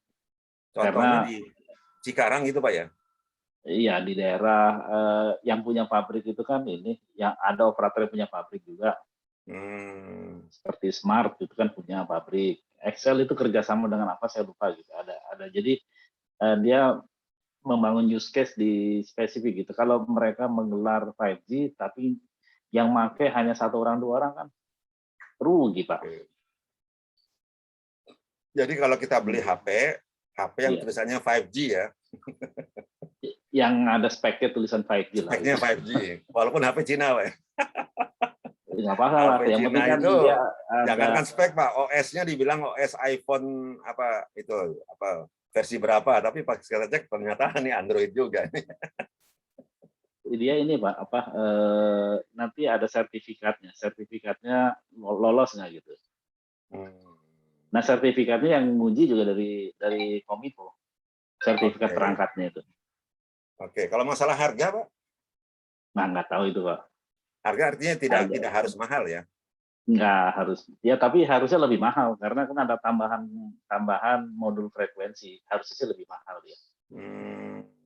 Contohnya di Cikarang gitu Pak ya? Iya, di daerah yang punya pabrik itu kan ini, yang ada operator yang punya pabrik juga. Seperti Smart itu kan punya pabrik. Excel itu kerjasama dengan apa saya lupa gitu. Ada. Jadi dia membangun use case di spesifik gitu. Kalau mereka menggelar 5G tapi yang pakai hanya 1 orang 2 orang kan rugi Pak. Jadi kalau kita beli HP yang tulisannya 5G ya. Yang ada speknya tulisan 5G lah. Speknya 5G, walaupun HP Cina Pak. Nggak apa-apa, yang penting kan itu, dia jangankan spek Pak, OS-nya dibilang OS iPhone versi berapa, tapi pas kita cek ternyata ini Android juga nih. Dia ini Pak, nanti ada sertifikatnya lolos nggak gitu. Nah sertifikatnya yang nguji juga dari Kominfo, sertifikat perangkatnya itu. Oke, kalau masalah harga Pak? Nah nggak tahu itu Pak. Harga artinya tidak harus mahal ya? Nggak harus, ya tapi harusnya lebih mahal karena kan ada tambahan modul frekuensi, harusnya sih lebih mahal ya.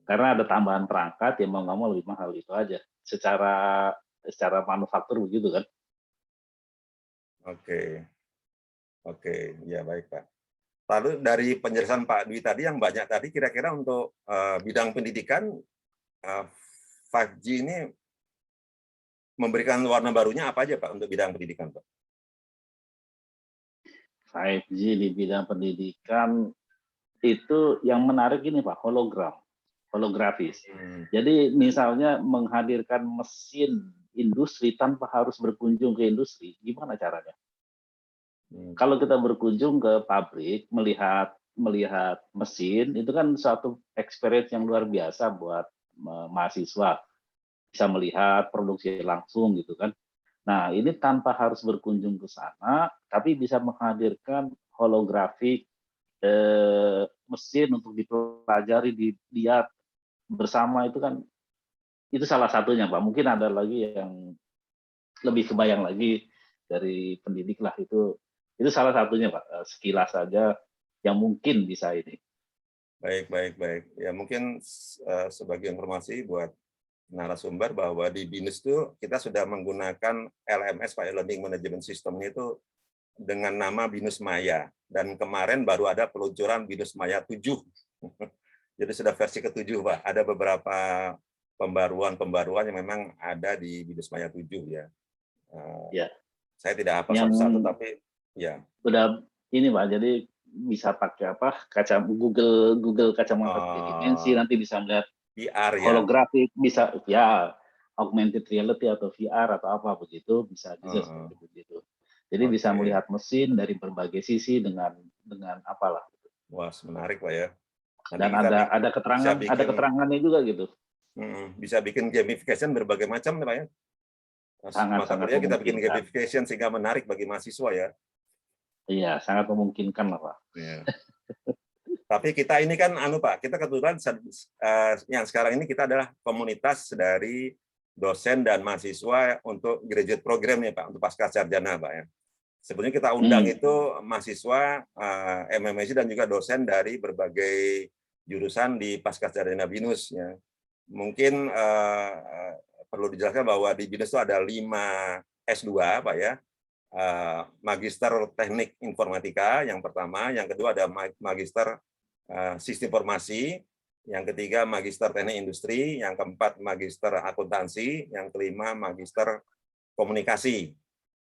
Karena ada tambahan perangkat yang mau nggak mau lebih mahal, itu aja. Secara manufaktur begitu kan. Oke, ya baik Pak. Lalu dari penjelasan Pak Dwi tadi yang banyak tadi, kira-kira untuk bidang pendidikan 5G ini memberikan warna barunya apa aja Pak untuk bidang pendidikan Pak? 5G di bidang pendidikan itu yang menarik ini Pak, holografis. Jadi misalnya menghadirkan mesin industri tanpa harus berkunjung ke industri, gimana caranya? Kalau kita berkunjung ke pabrik, melihat melihat mesin itu kan suatu experience yang luar biasa buat mahasiswa, bisa melihat produksi langsung gitu kan. Nah, ini tanpa harus berkunjung ke sana, tapi bisa menghadirkan holografik mesin untuk dipelajari, dilihat bersama, itu kan itu salah satunya, Pak. Mungkin ada lagi yang lebih kebayang lagi dari pendidik lah, itu salah satunya, Pak. Sekilas saja yang mungkin bisa ini. Baik. Ya mungkin sebagai informasi buat narasumber bahwa di BINUS itu kita sudah menggunakan LMS, Pak, Learning Management System itu dengan nama BINUS Maya. Dan kemarin baru ada peluncuran BINUS Maya 7. Jadi sudah versi ke-7, Pak. Ada beberapa pembaruan yang memang ada di BINUS Maya 7 ya. Ya, Saya tidak hafal yang satu-satu, tapi ya. udah ini, Pak, jadi bisa pakai kaca Google kacamata 3 dimensi, nanti bisa melihat VR ya. holografik, bisa ya augmented reality atau VR atau apa begitu, bisa juga seperti begitu. Jadi bisa melihat mesin dari berbagai sisi dengan apalah. Wah, menarik, Pak ya. Nanti Dan kita ada keterangannya juga gitu. Bisa bikin gamification berbagai macam, Pak ya. Mata kuliah kita bikin gamification sehingga menarik bagi mahasiswa ya. Iya, sangat memungkinkan lah, Pak. Ya. Tapi kita ini kan Pak, kita kebetulan yang sekarang ini kita adalah komunitas dari dosen dan mahasiswa untuk graduate program ya, Pak, untuk pasca sarjana, Pak ya. Sebenarnya kita undang itu mahasiswa MMSI dan juga dosen dari berbagai jurusan di pasca sarjana BINUS ya. Mungkin perlu dijelaskan bahwa di BINUS itu ada 5 S2, Pak ya. Magister Teknik Informatika yang pertama, yang kedua ada Magister Sistem Informasi, yang ketiga Magister Teknik Industri, yang keempat Magister Akuntansi, yang kelima Magister Komunikasi.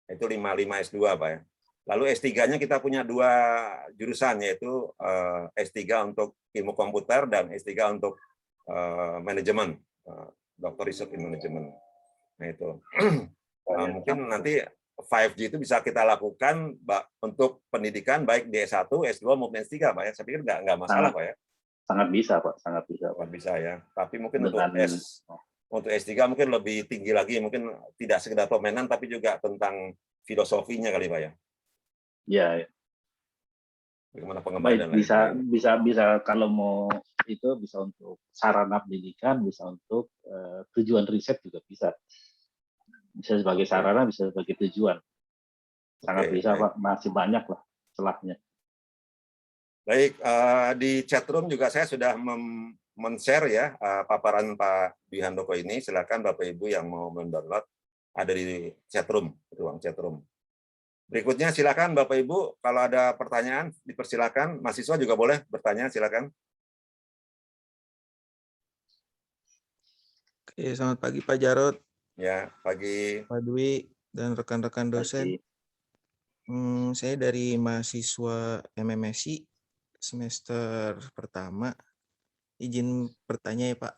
Itu 5 S2, Pak ya. Lalu S3-nya kita punya 2 jurusan, yaitu S3 untuk ilmu komputer dan S3 untuk manajemen, Dr. Research in Management. Nah itu. Mungkin nanti 5G itu bisa kita lakukan untuk pendidikan baik di S1, S2 maupun S3, Pak ya. Saya pikir nggak masalah, Pak ya. Sangat bisa, Pak. Sangat bisa, Pak. Sangat bisa ya. Tapi mungkin untuk S3 mungkin lebih tinggi lagi, mungkin tidak sekedar permainan, tapi juga tentang filosofinya kali, Pak ya. Iya. Bagaimana pengembangan dan lain-lain. Bisa kalau mau itu bisa untuk sarana pendidikan, bisa untuk tujuan riset juga bisa. Bisa sebagai sarana, bisa sebagai tujuan. Sangat bisa, Pak. Masih banyak lah celahnya. Baik, di chatroom juga saya sudah men-share ya paparan Pak Dwi Handoko ini. Silakan Bapak Ibu yang mau mendownload, ada di chatroom, ruang chatroom. Berikutnya silakan Bapak Ibu, kalau ada pertanyaan dipersilakan. Mahasiswa juga boleh bertanya, silakan. Oke, selamat pagi Pak Jarod. Ya, pagi. Pak Dwi dan rekan-rekan dosen. Saya dari mahasiswa MMSI semester pertama. Izin bertanya ya Pak.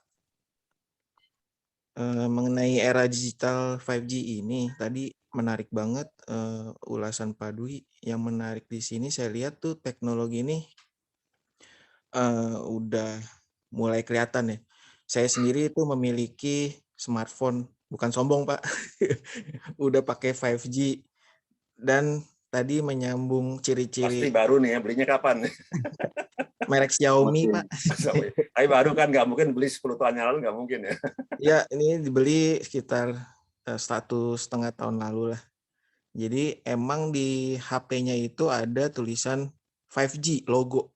Mengenai era digital 5G ini, tadi menarik banget ulasan Pak Dwi. Yang menarik di sini saya lihat tuh teknologi ini udah mulai kelihatan ya. Saya sendiri itu memiliki smartphone, bukan sombong Pak, udah pakai 5G, dan tadi menyambung ciri-ciri. Pasti baru nih ya, belinya kapan? Merek Xiaomi Pak. Tapi baru kan, nggak mungkin beli 10 tahun yang lalu, nggak mungkin ya. Ya, ini dibeli sekitar 1,5 tahun lalu lah. Jadi emang di HP-nya itu ada tulisan 5G logo.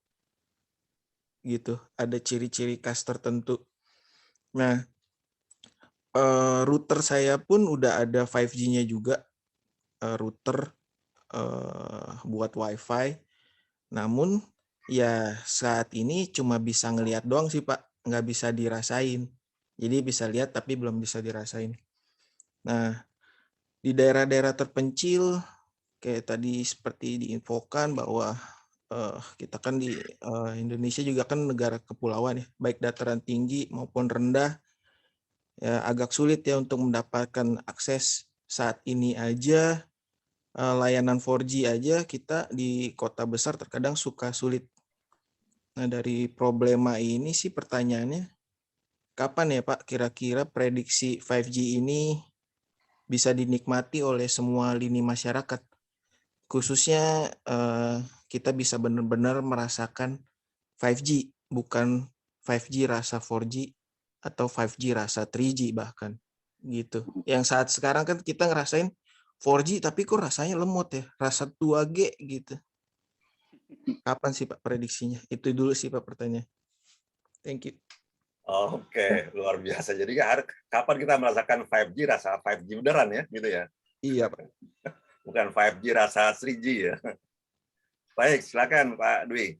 Gitu, ada ciri-ciri khas tertentu. Nah, router saya pun udah ada 5G-nya juga, router buat WiFi. Namun ya saat ini cuma bisa ngelihat doang sih Pak, nggak bisa dirasain. Jadi bisa lihat tapi belum bisa dirasain. Nah, di daerah-daerah terpencil kayak tadi seperti diinfokan bahwa kita kan di Indonesia juga kan negara kepulauan ya, baik dataran tinggi maupun rendah. Ya, agak sulit ya untuk mendapatkan akses saat ini aja. Layanan 4G aja kita di kota besar terkadang suka sulit Nah, dari problema ini sih pertanyaannya, kapan ya Pak kira-kira prediksi 5G ini bisa dinikmati oleh semua lini masyarakat? Khususnya kita bisa benar-benar merasakan 5G, bukan 5G rasa 4G atau 5G rasa 3G bahkan gitu. Yang saat sekarang kan kita ngerasain 4G tapi kok rasanya lemot ya, rasa 2G gitu. Kapan sih Pak prediksinya? Itu dulu sih Pak pertanyaan. Thank you. Oke, luar biasa. Jadi kapan kita merasakan 5G rasa 5G beneran ya, gitu ya? Iya Pak. Bukan 5G rasa 3G ya. Baik, silakan Pak Dwi.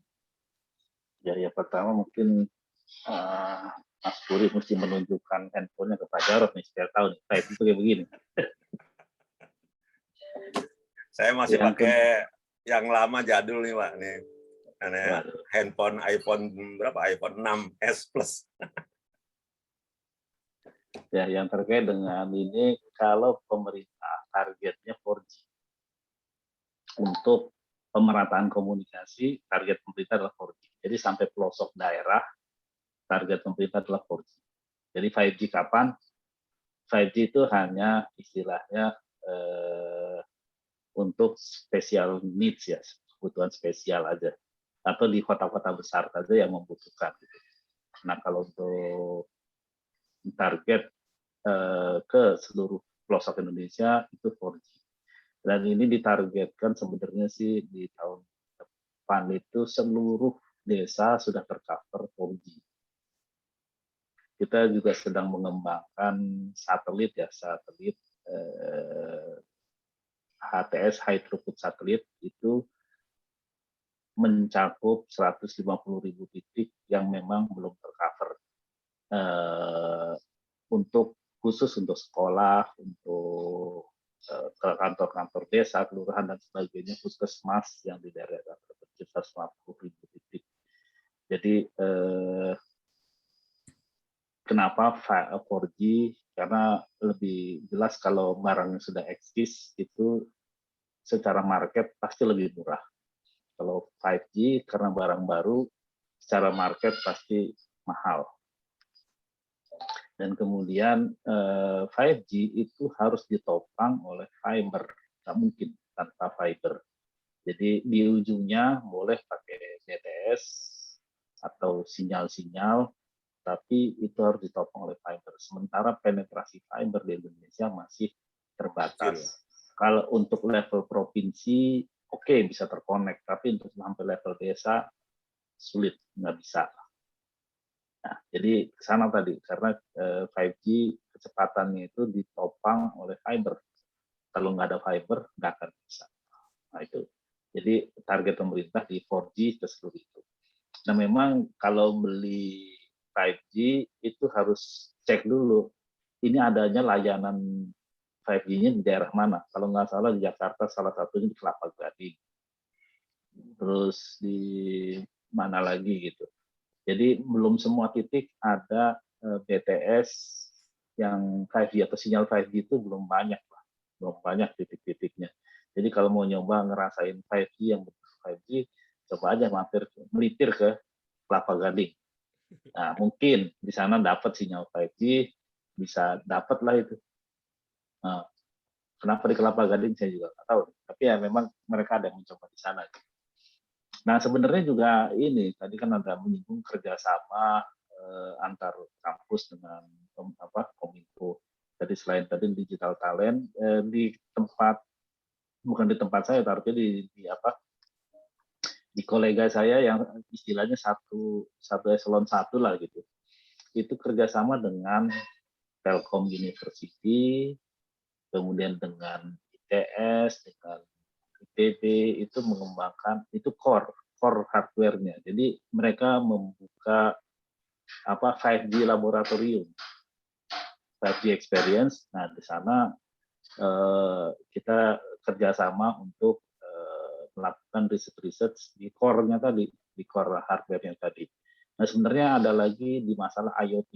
Ya pertama mungkin Mas Puri mesti menunjukkan handphonenya ke Pak Jarod nih, supaya tahu nih, type itu kayak begini. Saya masih Yang pakai yang lama jadul nih Pak. Nih. Karena Waduh. handphone iPhone berapa? iPhone 6s Plus. Ya, yang terkait dengan ini, kalau pemerintah targetnya 4G untuk pemerataan komunikasi, target pemerintah adalah 4G. Jadi sampai pelosok daerah, target pemerintah adalah 4G. Jadi 5G kapan? 5G itu hanya istilahnya untuk special needs ya, kebutuhan spesial aja. Atau di kota-kota besar saja yang membutuhkan. Nah, kalau untuk target ke seluruh pelosok Indonesia itu 4G. Dan ini ditargetkan sebenarnya sih di tahun depan itu seluruh desa sudah tercover 4G. Kita juga sedang mengembangkan satelit ya, satelit HTS High Throughput Satelit itu mencakup 150.000 titik yang memang belum tercover untuk khusus untuk sekolah, untuk kantor-kantor desa, kelurahan dan sebagainya, puskesmas yang di daerah terpencil 150.000 titik. Jadi kenapa 4G? Karena lebih jelas kalau barang yang sudah eksis itu secara market pasti lebih murah. Kalau 5G karena barang baru, secara market pasti mahal. Dan kemudian 5G itu harus ditopang oleh fiber, nggak mungkin tanpa fiber. Jadi di ujungnya boleh pakai BTS atau sinyal-sinyal, tapi itu harus ditopang oleh fiber. Sementara penetrasi fiber di Indonesia masih terbatas. Kalau untuk level provinsi, oke, bisa terkonek, tapi untuk sampai level desa sulit, nggak bisa. Nah, jadi ke sana tadi, karena 5G kecepatannya itu ditopang oleh fiber. Kalau nggak ada fiber, nggak akan bisa. Nah, itu. Jadi target pemerintah di 4G ke seluruh itu. Nah, memang kalau beli 5G itu harus cek dulu, ini adanya layanan 5G-nya di daerah mana. Kalau nggak salah di Jakarta, salah satunya di Kelapa Gading. Terus di mana lagi gitu. Jadi belum semua titik ada BTS yang 5G atau sinyal 5G itu belum banyak, Pak. Belum banyak titik-titiknya. Jadi kalau mau nyoba ngerasain 5G yang betul 5G, coba aja melipir ke Kelapa Gading. Nah, mungkin di sana dapat sinyal 5G, bisa dapat lah itu. Nah, kenapa di Kelapa Gading saya juga nggak tahu. Tapi ya memang mereka ada yang mencoba di sana. Nah, sebenarnya juga ini tadi kan ada menyinggung kerjasama antar kampus dengan Kominfo. Jadi selain tadi digital talent di tempat, bukan di tempat saya, tapi di kolega saya yang istilahnya satu eselon 1 lah gitu. Itu kerjasama dengan Telkom University, kemudian dengan ITS, dengan ITB, itu mengembangkan, itu core hardware-nya. Jadi mereka membuka 5G laboratorium, 5G experience. Nah, di sana kita kerjasama untuk melakukan riset di core-nya tadi, di core hardware-nya tadi. Nah, sebenarnya ada lagi di masalah IoT.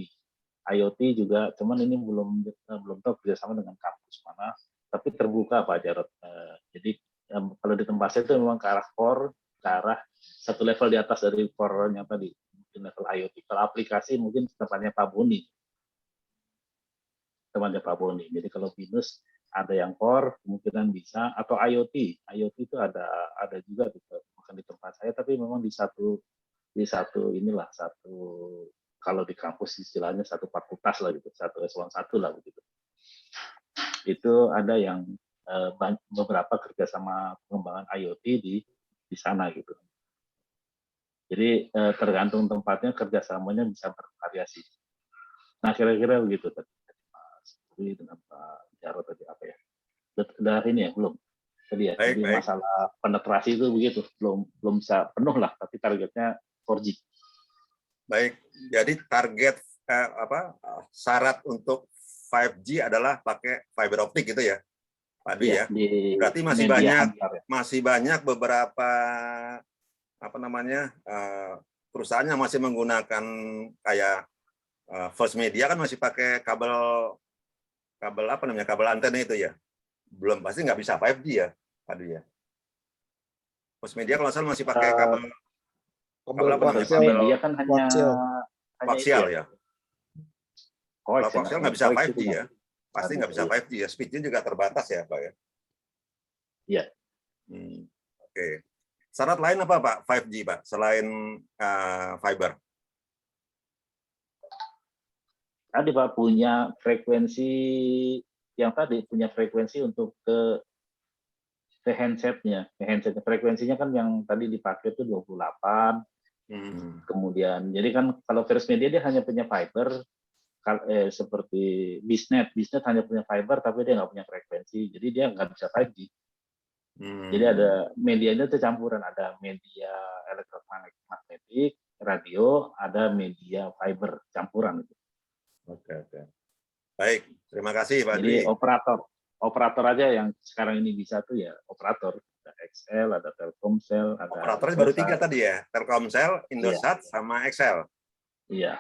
IoT juga, cuman ini belum tahu kerjasama dengan kampus mana, tapi terbuka Pak Jarod. Jadi kalau di tempat saya itu memang ke arah core, ke arah satu level di atas dari core-nya tadi, mungkin level IoT. Kalau aplikasi mungkin tempatnya Pak Boni. Jadi kalau Binus ada yang core kemungkinan bisa, atau IoT. IoT itu ada juga gitu, bukan di tempat saya tapi memang di satu inilah satu, kalau di kampus istilahnya satu fakultas lah gitu, satu eselon 1 lah begitu. Itu ada yang beberapa kerjasama pengembangan IoT di sana gitu. Jadi tergantung tempatnya kerjasamanya bisa bervariasi. Nah kira-kira begitu tadi Mas Budi dengan Pak Jarod tadi apa ya? Udah ini ya belum? Tadi ya. Baik, Jadi baik. masalah penetrasi itu begitu, belum bisa penuh lah, tapi targetnya 4G. Baik, jadi target syarat untuk 5G adalah pakai fiber optik gitu ya, Pak Dwi ya. Di Berarti media antar ya. masih banyak beberapa perusahaan yang masih menggunakan kayak First Media kan masih pakai kabel antena itu ya. Belum, pasti nggak bisa 5G ya, Pak Dwi ya. First Media kalau salah masih pakai kabel Media kan hanya koaksial ya. Kalau Koax, koaksial nggak bisa koax 5G ya. Pasti nggak bisa 5G ya. Speednya juga terbatas ya, Pak ya. Iya. Oke. Syarat lain apa Pak 5G Pak selain fiber? Tadi Pak punya frekuensi yang tadi punya frekuensi untuk ke handsetnya. Frekuensinya kan yang tadi dipakai itu 28. Kemudian jadi kan kalau First Media dia hanya punya fiber, seperti Bisnet hanya punya fiber tapi dia nggak punya frekuensi, jadi dia nggak bisa 5G. Jadi ada medianya itu campuran, ada media elektromagnetik, radio, ada media fiber campuran itu. Oke. Baik, terima kasih Pak Jadi Dwi. operator aja yang sekarang ini bisa tuh ya operator. Ada XL, ada Telkomsel, ada Operatornya baru 3 tadi ya, Telkomsel, Indosat, sama XL. Iya.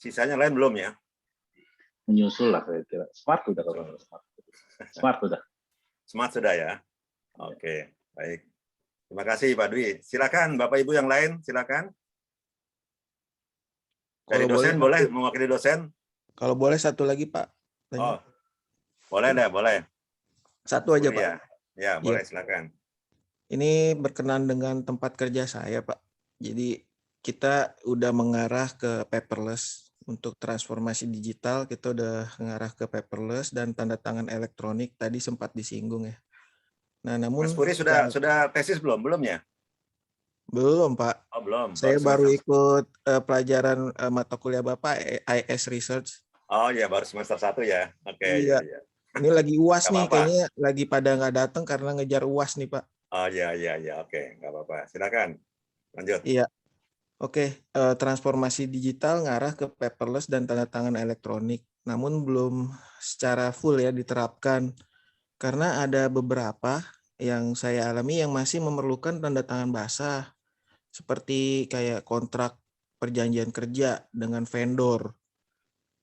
Sisanya lain belum ya? Menyusul lah saya kira. Smart udah kalau Smart udah. Smart sudah ya. Oke, baik. Terima kasih Pak Dwi. Silakan Bapak Ibu yang lain, silakan. Dari dosen boleh, mewakili dosen. Kalau boleh satu lagi Pak. Oh, boleh deh, boleh. Satu aja Pak. Ya, boleh silakan. Ini berkenan dengan tempat kerja saya Pak. Jadi kita udah mengarah ke paperless. Untuk transformasi digital kita udah mengarah ke paperless dan tanda tangan elektronik, tadi sempat disinggung ya. Nah, namun Mas Puri sudah tesis belum? Belum ya? Belum, Pak. Oh, belum. Saya baru ikut pelajaran mata kuliah Bapak IS Research. Oh iya, baru semester 1 ya. Oke, iya. Ini lagi UAS nih, kayaknya lagi pada nggak datang karena ngejar UAS nih, Pak. Oh iya, oke, nggak apa-apa. Silakan, lanjut. Iya. Oke, transformasi digital ngarah ke paperless dan tanda tangan elektronik. Namun belum secara full ya diterapkan. Karena ada beberapa yang saya alami yang masih memerlukan tanda tangan basah. Seperti kayak kontrak perjanjian kerja dengan vendor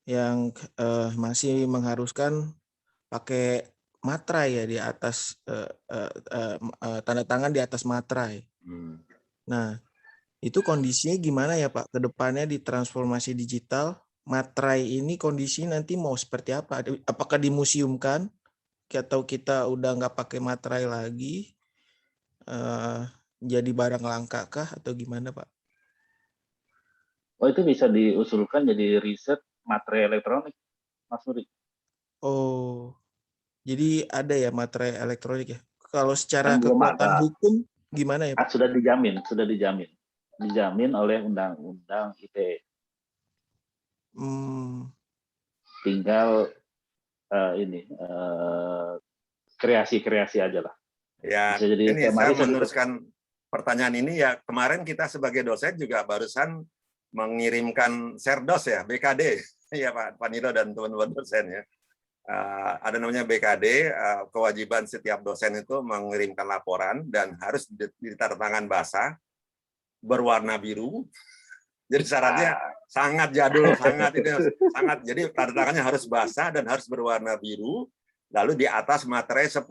yang masih mengharuskan pakai materai ya di atas tanda tangan di atas materai. Nah, itu kondisinya gimana ya Pak? Kedepannya di transformasi digital, materai ini kondisi nanti mau seperti apa? Apakah dimuseumkan? Atau kita udah nggak pakai materai lagi? Jadi barang langka kah? Atau gimana Pak? Oh itu bisa diusulkan jadi riset materai elektronik, Mas Nuri. Oh, jadi ada ya materai elektronik ya? Kalau secara kekuatan hukum gimana ya Pak? Sudah dijamin. Dijamin oleh Undang-Undang ITE. Tinggal kreasi-kreasi aja lah. Ya, ini saya meneruskan pertanyaan ini ya. Kemarin kita sebagai dosen juga barusan mengirimkan Serdos ya, BKD ya Pak Nilo dan teman-teman dosen ya. Ada namanya BKD, kewajiban setiap dosen itu mengirimkan laporan dan harus ditandatangan basah berwarna biru. Jadi syaratnya sangat jadul, sangat. Jadi tanda tangannya harus basah dan harus berwarna biru. Lalu di atas materai 10.000.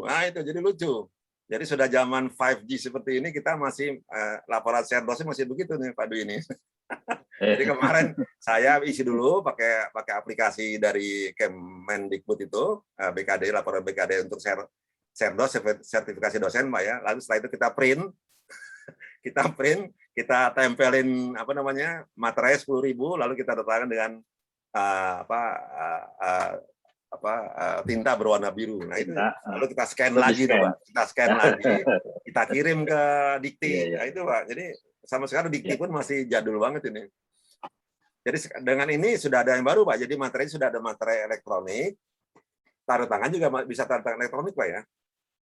Nah itu jadi lucu. Jadi sudah zaman 5G seperti ini, kita masih laporan ShareDOS masih begitu nih Pak Dwi ini. Jadi kemarin saya isi dulu pakai aplikasi dari Kemendikbud itu, BKD, laporan BKD untuk ShareDOS, sertifikasi dosen, Pak ya. Lalu setelah itu kita print, kita tempelin materai 10.000, lalu kita letakkan dengan tinta berwarna biru. Nah itu lalu kita scan lagi tuh Pak. Kita scan lagi, kita kirim ke Dikti. Nah itu Pak. Jadi sama sekali Dikti pun masih jadul banget ini. Jadi dengan ini sudah ada yang baru Pak. Jadi materai sudah ada materai elektronik. Tanda tangan juga bisa tanda tangan elektronik Pak ya.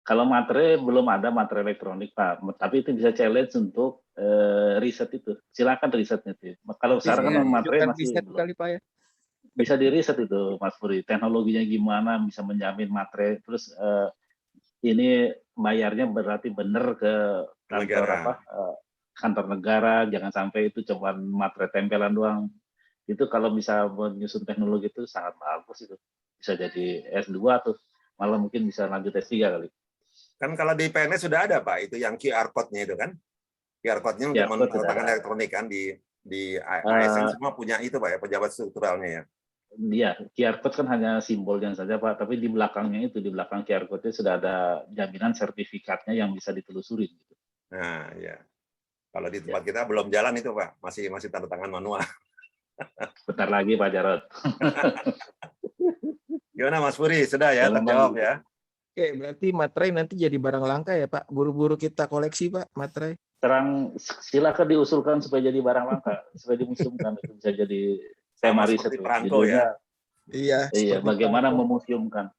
Kalau materai belum ada materai elektronik Pak. Tapi itu bisa challenge untuk riset itu. Silakan risetnya itu. Kalau sekarang kan materai masih kali Pak ya. Bisa di riset itu Mas Puri. Teknologinya gimana, bisa menjamin materai. Terus ini bayarnya berarti benar ke kantor kantor negara. Jangan sampai itu cuma materai tempelan doang. Itu kalau bisa menyusun teknologi itu sangat bagus itu. Bisa jadi S2 tuh. Malah mungkin bisa lanjut S3 kali. Kan kalau di PNS sudah ada Pak, itu yang QR code-nya itu kan. QR code-nya untuk menandatangan elektronik kan di ASN semua punya itu Pak ya, pejabat strukturalnya ya. Iya, QR code kan hanya simbolnya saja Pak, tapi di belakangnya itu, di belakang QR code-nya sudah ada jaminan sertifikatnya yang bisa ditelusuri. Gitu. Nah, ya. Kalau di tempat kita belum jalan itu Pak, masih tanda tangan manual. Bentar lagi Pak Jarod. Gimana Mas Puri, sudah ya terjawab ya? Oke, berarti materai nanti jadi barang langka ya Pak? Buru-buru kita koleksi Pak, materai. Silakan diusulkan supaya jadi barang langka, supaya dimuseumkan, itu bisa jadi tema riset perangko ya. Iya, bagaimana memuseumkan.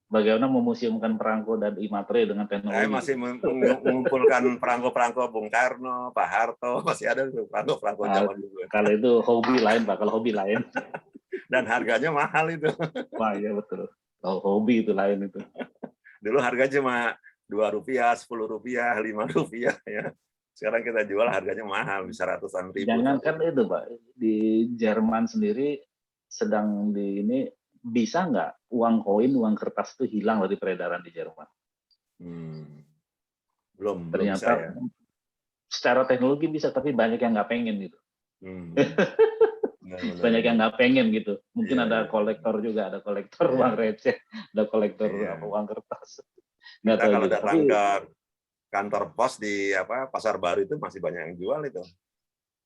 Bagaimana memuseumkan perangko dan materai dengan teknologi. Saya masih mengumpulkan perangko-perangko Bung Karno, Pak Harto, masih ada tuh perangko-perangko zaman dulu. Kalau itu hobi lain Pak, kalau hobi lain. Dan harganya mahal itu. Wah, iya betul. Kalau hobi itu lain itu. Dulu harganya cuma Rp2, Rp10, Rp5 ya. Sekarang kita jual harganya mahal, bisa ratusan ribu. Jangankan itu Pak, di Jerman sendiri sedang bisa nggak uang koin, uang kertas itu hilang dari peredaran di Jerman? Belum Ternyata bisa ya. Secara teknologi bisa, tapi banyak yang nggak pengen gitu. Banyak yang nggak pengen gitu. Mungkin ada kolektor juga, ada kolektor uang receh, ada kolektor uang kertas. Kita kalau datang ke kantor pos di Pasar Baru itu masih banyak yang jual itu.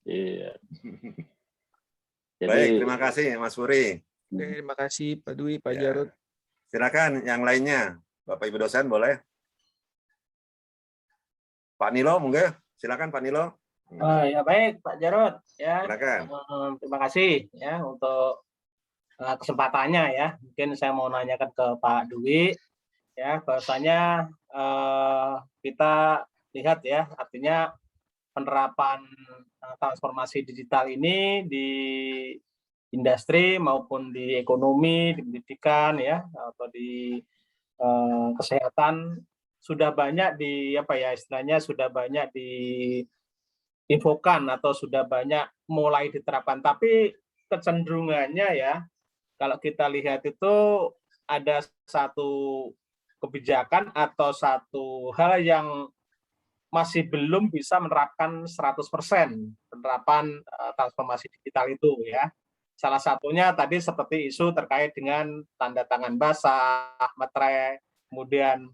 Iya. Baik, terima kasih Mas Puri. Terima kasih Pak Dwi, Pak Jarod. Silakan yang lainnya, Bapak Ibu dosen boleh. Pak Nilo, monggo. Silakan Pak Nilo. Ya baik Pak Jarod ya. Silakan. Terima kasih ya untuk kesempatannya ya. Mungkin saya mau nanyakan ke Pak Dwi ya, bahwasanya kita lihat ya, artinya penerapan transformasi digital ini di industri maupun di ekonomi, di pendidikan ya, atau di kesehatan sudah banyak istilahnya sudah banyak diinfokan atau sudah banyak mulai diterapkan. Tapi kecenderungannya ya, kalau kita lihat itu ada satu kebijakan atau satu hal yang masih belum bisa menerapkan 100% penerapan transformasi digital itu ya. Salah satunya tadi seperti isu terkait dengan tanda tangan basah, materai, kemudian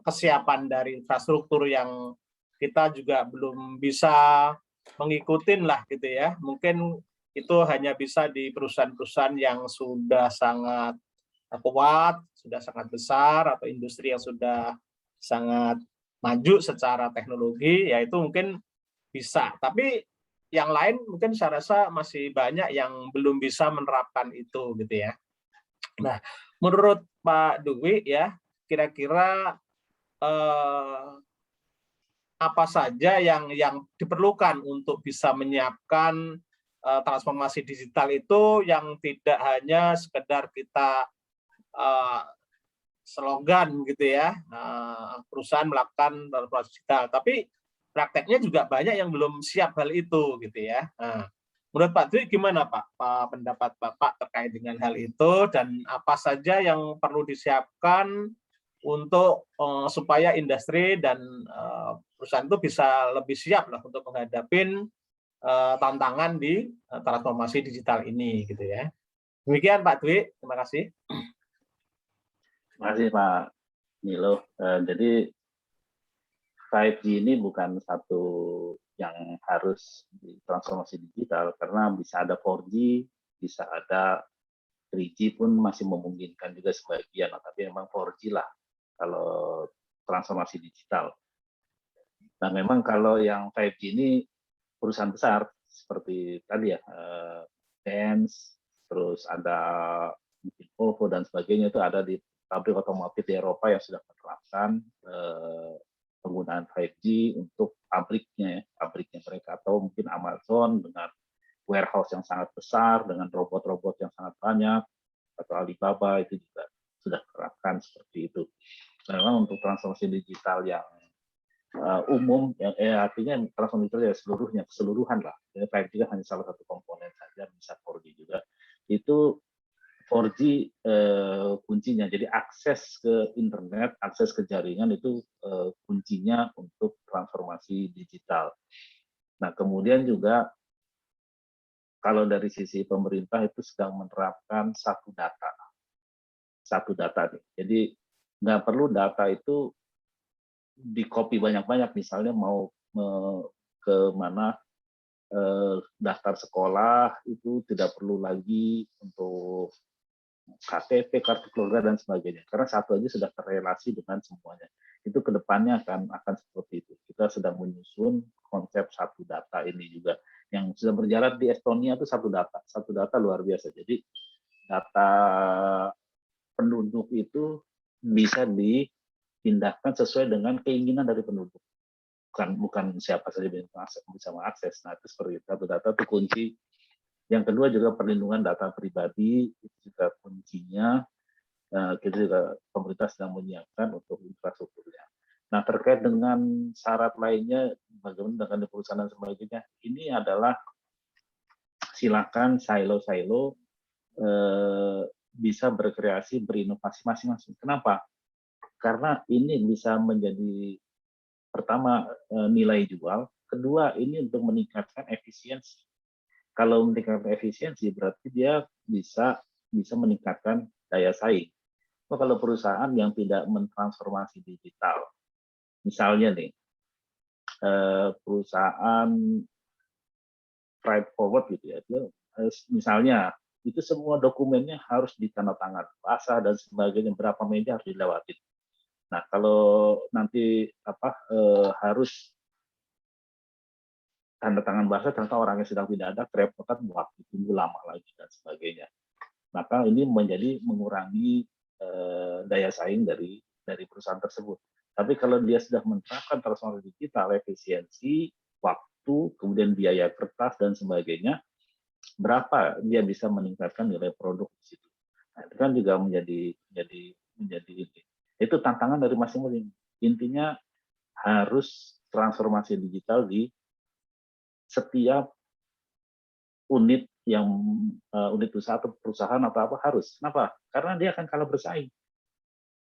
kesiapan dari infrastruktur yang kita juga belum bisa mengikuti lah gitu ya. Mungkin itu hanya bisa di perusahaan-perusahaan yang sudah sangat kuat, sudah sangat besar, atau industri yang sudah sangat maju secara teknologi, ya itu mungkin bisa. Tapi yang lain mungkin saya rasa masih banyak yang belum bisa menerapkan itu gitu ya. Nah, menurut Pak Dwi ya, kira-kira apa saja yang diperlukan untuk bisa menyiapkan transformasi digital itu yang tidak hanya sekedar kita slogan gitu ya, perusahaan melakukan transformasi digital, tapi prakteknya juga banyak yang belum siap hal itu gitu ya. Nah, menurut Pak Dwi gimana Pak pendapat Bapak terkait dengan hal itu, dan apa saja yang perlu disiapkan untuk supaya industri dan perusahaan itu bisa lebih siap lah untuk menghadapi tantangan di transformasi digital ini gitu ya. Demikian Pak Dwi, terima kasih. Terima kasih Pak Nilo. Jadi 5G ini bukan satu yang harus transformasi digital, karena bisa ada 4G, bisa ada 3G pun masih memungkinkan juga sebagian, tapi memang 4G lah kalau transformasi digital. Nah memang kalau yang 5G ini perusahaan besar seperti tadi ya, Benz, terus ada mungkin Volvo dan sebagainya, itu ada di pabrik otomotif di Eropa yang sudah menerapkan penggunaan 5G untuk pabriknya mereka, atau mungkin Amazon dengan warehouse yang sangat besar dengan robot-robot yang sangat banyak, atau Alibaba itu juga sudah menerapkan seperti itu. Nah, memang untuk transformasi digital yang umum, artinya transformasi digital ya keseluruhan lah. 5G hanya salah satu komponen saja, bisa 4G juga. Itu 4G kuncinya. Jadi akses ke internet, akses ke jaringan itu kuncinya untuk transformasi digital. Nah, kemudian juga kalau dari sisi pemerintah itu sedang menerapkan satu data nih. Jadi nggak perlu data itu di copy banyak-banyak, misalnya mau ke mana daftar sekolah itu tidak perlu lagi untuk KTP, kartu keluarga dan sebagainya, karena satu aja sudah terrelasi dengan semuanya. Itu kedepannya akan seperti itu. Kita sedang menyusun konsep satu data ini juga yang sudah berjalan di Estonia, itu satu data luar biasa. Jadi data penduduk itu bisa dipindahkan sesuai dengan keinginan dari penduduk, bukan siapa saja bisa mengakses. Nah itu seperti itu. Satu data itu kunci. Yang kedua juga perlindungan data pribadi, itu juga kuncinya. Kita juga pemerintah sedang menyiapkan untuk infrastrukturnya. Nah terkait dengan syarat lainnya, bagaimana dengan perusahaan dan sebagainya, ini adalah silakan silo-silo bisa berkreasi, berinovasi masing-masing. Kenapa? Karena ini bisa menjadi pertama nilai jual, kedua ini untuk meningkatkan efisiensi. Kalau meningkatkan efisiensi berarti dia bisa meningkatkan daya saing. Kalau perusahaan yang tidak mentransformasi digital, misalnya nih perusahaan freight forward gitu ya, misalnya itu semua dokumennya harus ditandatangan, basah dan sebagainya, berapa meja harus dilewatin. Nah kalau nanti harus tanda tangan basah, ternyata orangnya sedang tidak ada, kerepotan, waktu tunggu lama lagi dan sebagainya. Maka ini mengurangi daya saing dari perusahaan tersebut. Tapi kalau dia sudah menerapkan transformasi digital, efisiensi, waktu, kemudian biaya kertas dan sebagainya, berapa dia bisa meningkatkan nilai produk di situ. Nah, itu kan juga menjadi itu tantangan dari masing-masing. Intinya harus transformasi digital di setiap unit usaha atau perusahaan atau apa harus. Kenapa? Karena dia akan kalah bersaing.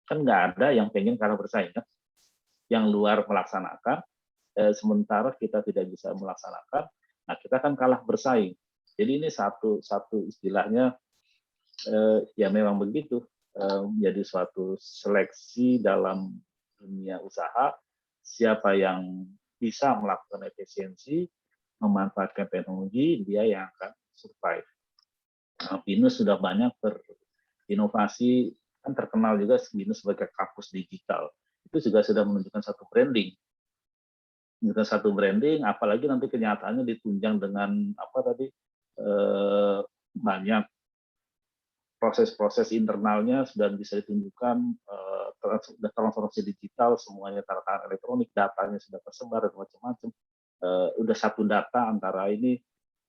Kan nggak ada yang pengen kalah bersaing kan? Yang luar melaksanakan, sementara kita tidak bisa melaksanakan, nah kita akan kalah bersaing. Jadi ini satu istilahnya ya memang begitu, menjadi suatu seleksi dalam dunia usaha, siapa yang bisa melakukan efisiensi, memanfaatkan teknologi, dia yang akan survive. Binus sudah banyak berinovasi, kan terkenal juga Binus sebagai kampus digital. Itu juga sudah menunjukkan satu branding. Apalagi nanti kenyataannya ditunjang dengan banyak proses-proses internalnya sudah bisa ditunjukkan, transformasi digital, semuanya tanda elektronik, datanya sudah tersebar dan macam-macam. Udah satu data antara ini,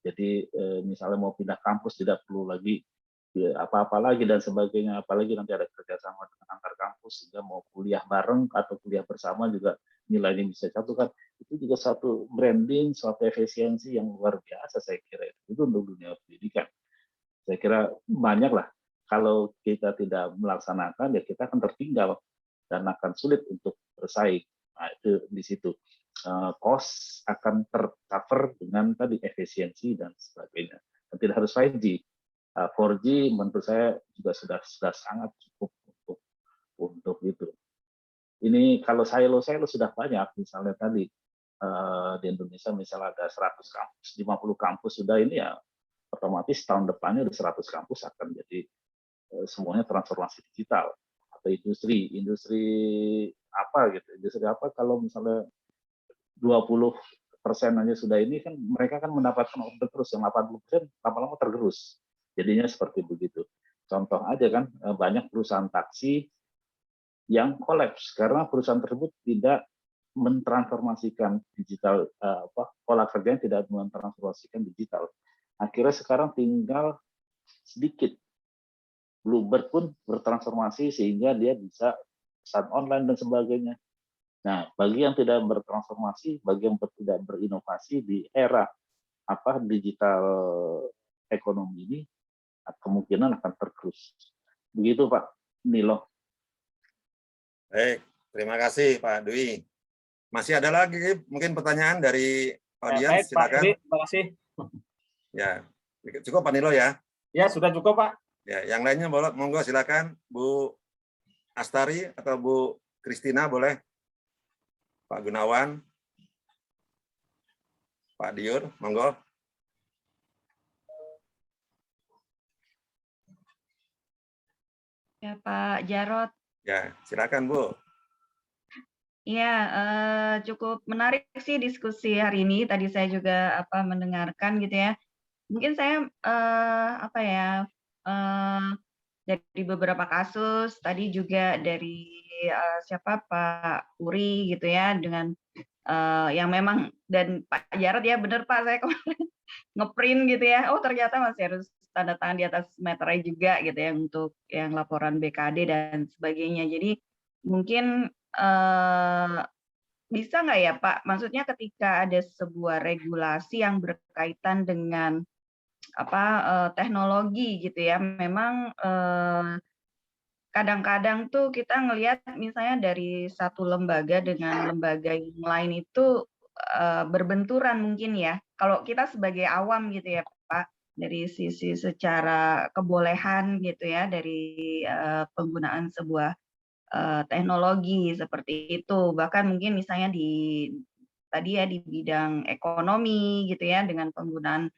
jadi misalnya mau pindah kampus tidak perlu lagi apa-apa lagi dan sebagainya, apalagi nanti ada kerjasama dengan antar kampus sehingga mau kuliah bareng atau kuliah bersama juga nilainya bisa satu kan. Itu juga satu branding, suatu efisiensi yang luar biasa saya kira. Itu untuk dunia pendidikan. Saya kira banyak lah. Kalau kita tidak melaksanakan ya kita akan tertinggal. dan akan sulit untuk bersaing. Nah, itu di situ cost akan tercover dengan tadi efisiensi dan sebagainya. Dan tidak harus 5G. 4G menurut saya juga sudah sangat cukup untuk itu. Ini kalau silo sudah banyak, misalnya tadi di Indonesia misalnya ada 100 kampus, 50 kampus sudah, ini ya otomatis tahun depannya ada 100 kampus akan jadi semuanya transformasi digital. Atau industri apa gitu, industri apa kalau misalnya 20% aja sudah ini kan mereka kan mendapatkan order terus, yang 80% lama-lama tergerus. Jadinya seperti begitu. Contoh aja kan banyak perusahaan taksi yang kolaps karena perusahaan tersebut tidak mentransformasikan digital, pola kerjanya tidak mentransformasikan digital. Akhirnya sekarang tinggal sedikit. Bluebird pun bertransformasi sehingga dia bisa pesan online dan sebagainya. Nah, bagi yang tidak bertransformasi, bagi yang tidak berinovasi di era digital ekonomi ini, kemungkinan akan tergerus. Begitu Pak Nilo. Baik, terima kasih Pak Dwi. Masih ada lagi mungkin pertanyaan dari audiens, silakan. Pak Dwi, terima kasih. Ya, cukup Pak Nilo ya. Ya, sudah cukup Pak. Ya, yang lainnya boleh, monggo silakan Bu Astari atau Bu Kristina boleh. Pak Gunawan, Pak Diur, monggo. Ya Pak Jarot. Ya, silakan Bu. Ya, cukup menarik sih diskusi hari ini. Tadi saya juga mendengarkan gitu ya. Mungkin saya dari beberapa kasus tadi juga dari siapa Pak Uri gitu ya, dengan yang memang, dan Pak Jarod ya benar Pak, saya kemarin ngeprint gitu ya, oh ternyata masih harus tanda tangan di atas meterai juga gitu ya untuk yang laporan BKD dan sebagainya. Jadi mungkin bisa nggak ya Pak, maksudnya ketika ada sebuah regulasi yang berkaitan dengan teknologi gitu ya, memang kadang-kadang tuh kita ngelihat misalnya dari satu lembaga dengan lembaga yang lain itu berbenturan mungkin ya. Kalau kita sebagai awam gitu ya Pak, dari sisi secara kebolehan gitu ya, dari penggunaan sebuah teknologi seperti itu. Bahkan mungkin misalnya tadi ya di bidang ekonomi gitu ya, dengan penggunaan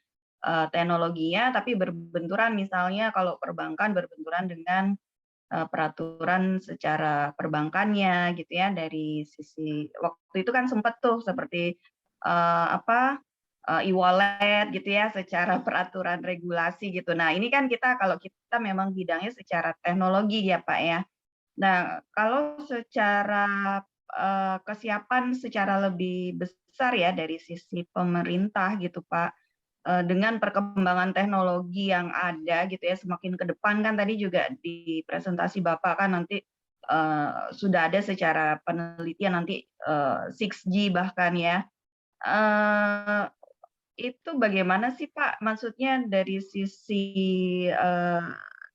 teknologinya, tapi berbenturan misalnya kalau perbankan berbenturan dengan peraturan secara perbankannya gitu ya, dari sisi waktu itu kan sempat tuh seperti e-wallet gitu ya, secara peraturan regulasi gitu. Nah ini kan kalau kita memang bidangnya secara teknologi ya Pak ya. Nah kalau secara kesiapan secara lebih besar ya dari sisi pemerintah gitu Pak, dengan perkembangan teknologi yang ada gitu ya, semakin ke depan kan tadi juga di presentasi Bapak kan nanti sudah ada secara penelitian nanti 6G bahkan ya. Itu bagaimana sih Pak? Maksudnya dari sisi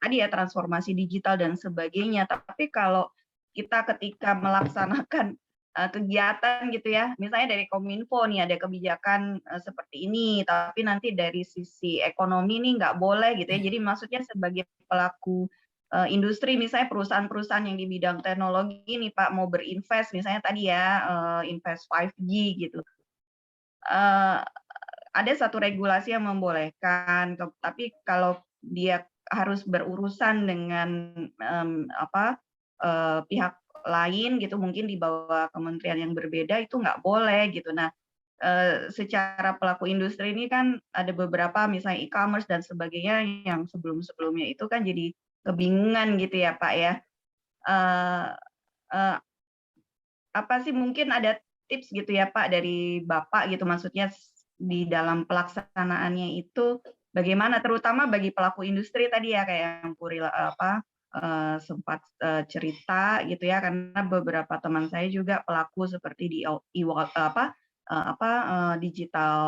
tadi ya transformasi digital dan sebagainya. Tapi kalau kita ketika melaksanakan kegiatan gitu ya, misalnya dari Kominfo nih ada kebijakan seperti ini, tapi nanti dari sisi ekonomi nih nggak boleh gitu ya. Jadi maksudnya sebagai pelaku industri, misalnya perusahaan-perusahaan yang di bidang teknologi nih Pak mau berinvest, misalnya tadi ya invest 5G gitu. Ada satu regulasi yang membolehkan, tapi kalau dia harus berurusan dengan pihak lain gitu, mungkin di bawah kementerian yang berbeda, itu nggak boleh gitu. Nah, secara pelaku industri ini kan ada beberapa misalnya e-commerce dan sebagainya yang sebelum-sebelumnya itu kan jadi kebingungan gitu ya Pak ya. Apa sih mungkin ada tips gitu ya Pak dari Bapak gitu, maksudnya di dalam pelaksanaannya itu bagaimana, terutama bagi pelaku industri tadi ya kayak yang Puri sempat cerita gitu ya, karena beberapa teman saya juga pelaku seperti di digital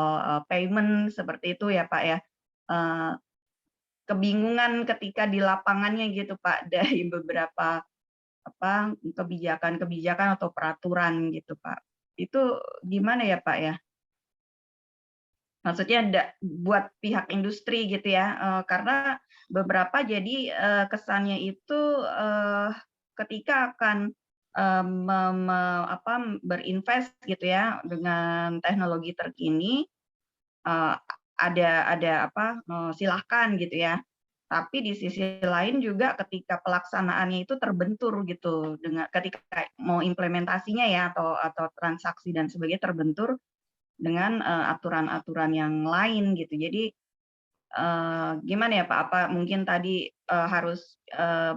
payment seperti itu ya Pak ya. Kebingungan ketika di lapangannya gitu Pak dari beberapa kebijakan-kebijakan atau peraturan gitu, Pak. Itu gimana ya, Pak, ya? Maksudnya buat pihak industri gitu ya, karena beberapa jadi, kesannya itu, ketika akan, berinvest gitu ya dengan teknologi terkini, eee, silahkan gitu ya. Tapi di sisi lain juga ketika pelaksanaannya itu terbentur gitu, ketika mau implementasinya ya atau transaksi dan sebagainya terbentur dengan, aturan-aturan yang lain gitu. Jadi, gimana ya Pak, apa mungkin tadi,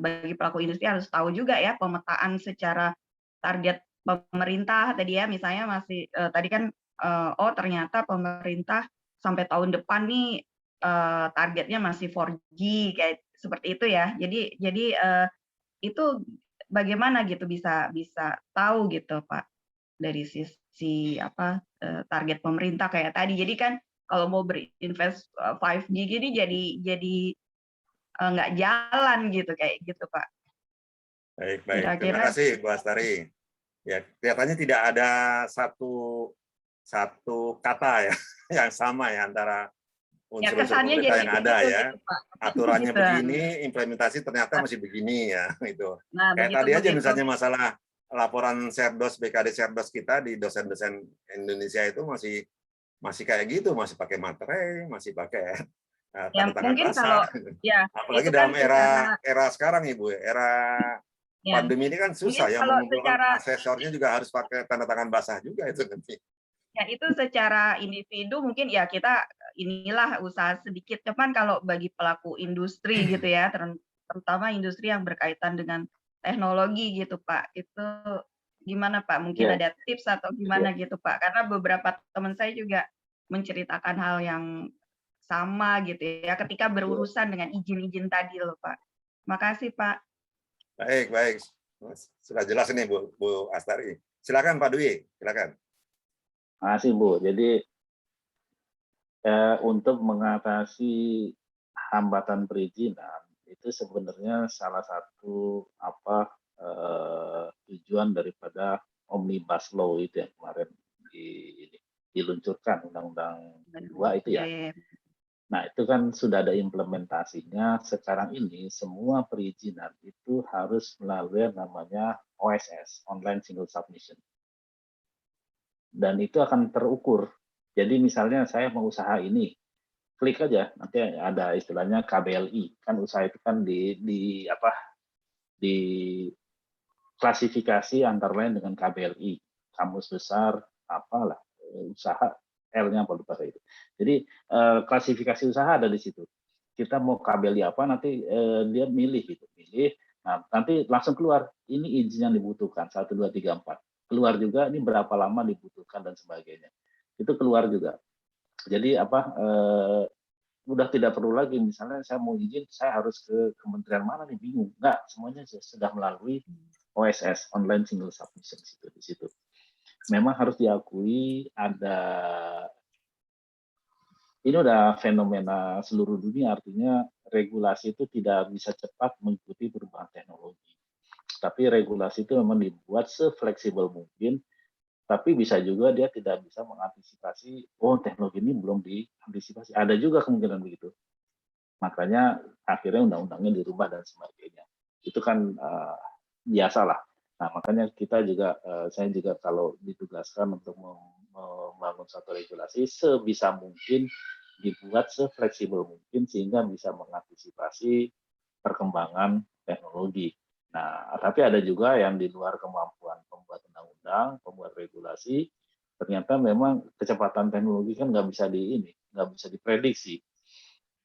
bagi pelaku industri harus tahu juga ya pemetaan secara target pemerintah tadi ya, misalnya masih, tadi kan, oh ternyata pemerintah sampai tahun depan nih, targetnya masih 4G kayak seperti itu ya. Jadi, itu bagaimana gitu bisa bisa tahu gitu Pak, dari sisi target pemerintah kayak tadi. Jadi kan kalau mau berinvest, 5G gini jadi, nggak jalan gitu, kayak gitu, Pak. Baik, baik. Terima Kira-kira kasih, Bu Astari. Ya, kelihatannya tidak ada satu kata ya yang sama ya antara ya unsur-unsur kesannya pemerintah jadi yang ada begitu ya. gitu, Pak. Aturannya Gitu. begini, implementasi ternyata masih begini ya. Itu. Nah, Kayak tadi aja begitu. misalnya masalah laporan Serdos, BKD Serdos kita di dosen-dosen Indonesia itu masih kayak gitu, masih pakai materai, masih pakai Ya tanda tangan mungkin basah. kalau ya Apalagi itu kan dalam secara era sekarang Ibu, era ya pandemi ini kan mungkin susah ya, kalau mengumpulkan secara asesornya juga harus pakai tanda tangan basah juga itu nanti. ya itu secara individu mungkin ya kita inilah usaha sedikit, cuman kalau bagi pelaku industri gitu ya, terutama industri yang berkaitan dengan teknologi gitu Pak, itu gimana Pak? Mungkin Ya, ada tips atau ya. gimana gitu Pak? Karena beberapa teman saya juga menceritakan hal yang sama gitu ya, ketika berurusan dengan izin-izin tadi loh Pak. Makasih Pak. Baik, baik. Sudah jelas ini Bu Astari. Silakan Pak Dwi, silakan. Makasih Bu. Jadi untuk mengatasi hambatan perizinan itu sebenarnya salah satu tujuan daripada Omnibus Law itu yang kemarin diluncurkan Undang-Undang 2 itu ya. Ya. Nah, itu kan sudah ada implementasinya. Sekarang ini semua perizinan itu harus melalui yang namanya OSS, Online Single Submission. Dan itu akan terukur. Jadi misalnya saya mau usaha ini, klik aja, nanti ada istilahnya KBLI. Kan usaha itu kan di klasifikasi antara lain dengan KBLI, Kamus Besar, apalah, usaha L-nya apa lupa saya itu. Jadi klasifikasi usaha ada di situ. Kita mau KBLI apa nanti dia milih gitu, pilih. Nah, nanti langsung keluar ini izin yang dibutuhkan 1 2 3 4. Keluar juga ini berapa lama dibutuhkan dan sebagainya. Itu keluar juga. Jadi udah tidak perlu lagi misalnya saya mau izin saya harus ke kementerian mana nih bingung. Enggak, semuanya sudah melalui OSS, Online Single Submission di situ. Memang harus diakui ini udah fenomena seluruh dunia, artinya regulasi itu tidak bisa cepat mengikuti perubahan teknologi. Tapi regulasi itu memang dibuat sefleksibel mungkin, tapi bisa juga dia tidak bisa mengantisipasi, oh teknologi ini belum diantisipasi. Ada juga kemungkinan begitu. Makanya akhirnya undang-undangnya dirubah dan sebagainya. Itu kan biasalah. Nah, makanya kita juga, saya juga kalau ditugaskan untuk membangun satu regulasi, sebisa mungkin dibuat sefleksibel mungkin sehingga bisa mengantisipasi perkembangan teknologi. Nah, tapi ada juga yang di luar kemampuan pembuat undang-undang, pembuat regulasi, ternyata memang kecepatan teknologi kan nggak bisa diprediksi.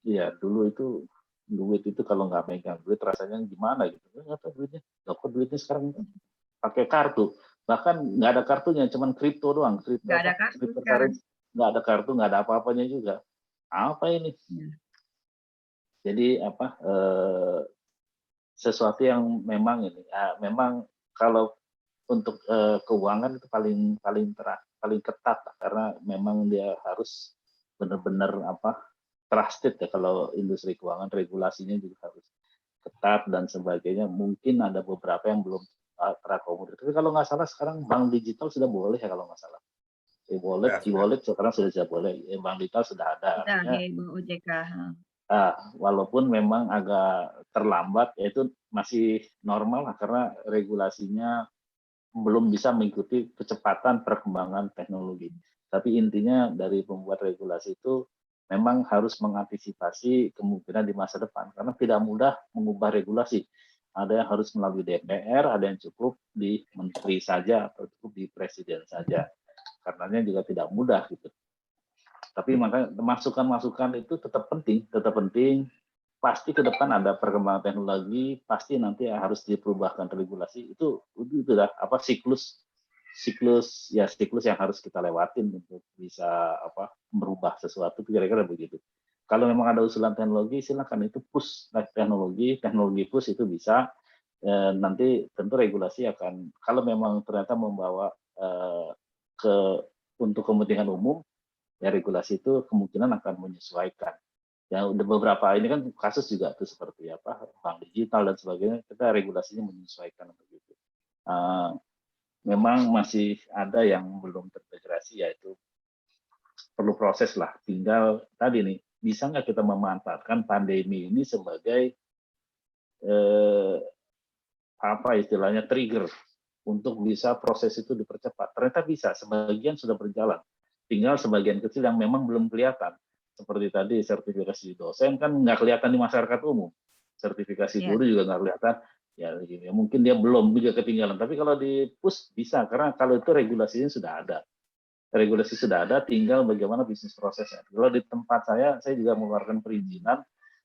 Iya, dulu itu duit itu kalau nggak megang duit rasanya gimana gitu. Nggak tahu duitnya. Kok duitnya sekarang pakai kartu. Bahkan nggak ada kartunya, cuman kripto doang. Nggak ada kartu sekarang. Nggak ada kartu, nggak ada apa-apanya juga. Apa ini? Jadi sesuatu yang memang ini, memang kalau untuk keuangan itu paling ketat karena memang dia harus benar-benar trusted ya kalau industri keuangan regulasinya juga harus. ketat dan sebagainya. Mungkin ada beberapa yang belum terakomodir. Tapi kalau nggak salah sekarang bank digital sudah boleh ya kalau nggak salah. E-wallet sekarang sudah boleh. Bank digital sudah ada. Sudah Artinya, di OJK. walaupun memang agak terlambat, yaitu masih normal lah karena regulasinya belum bisa mengikuti kecepatan perkembangan teknologi. Tapi intinya dari pembuat regulasi itu memang harus mengantisipasi kemungkinan di masa depan karena tidak mudah mengubah regulasi. Ada yang harus melalui DPR, ada yang cukup di menteri saja atau cukup di presiden saja. Karenanya juga tidak mudah gitu. Tapi makanya masukan-masukan itu tetap penting. Pasti ke depan ada perkembangan teknologi, pasti nanti harus diperubahkan regulasi. Itu dah siklus yang harus kita lewatin untuk bisa merubah sesuatu, kira-kira begitu. Kalau memang ada usulan teknologi, silakan itu push teknologi push itu bisa. Nanti tentu regulasi akan, kalau memang ternyata membawa untuk kepentingan umum, ya regulasi itu kemungkinan akan menyesuaikan. Ya udah beberapa ini kan kasus juga tuh seperti bank digital dan sebagainya, kita regulasinya menyesuaikan untuk itu. Memang masih ada yang belum terintegrasi, yaitu perlu proses lah. Tinggal tadi nih, bisa nggak kita memanfaatkan pandemi ini sebagai istilahnya trigger untuk bisa proses itu dipercepat. Ternyata bisa, sebagian sudah berjalan. Tinggal sebagian kecil yang memang belum kelihatan. Seperti tadi sertifikasi dosen kan nggak kelihatan di masyarakat umum. Sertifikasi guru juga nggak kelihatan. Ya mungkin dia belum juga ketinggalan. Tapi kalau di push bisa, karena kalau itu regulasinya sudah ada. Regulasi sudah ada, tinggal bagaimana bisnis prosesnya. Kalau di tempat saya juga mengeluarkan perizinan,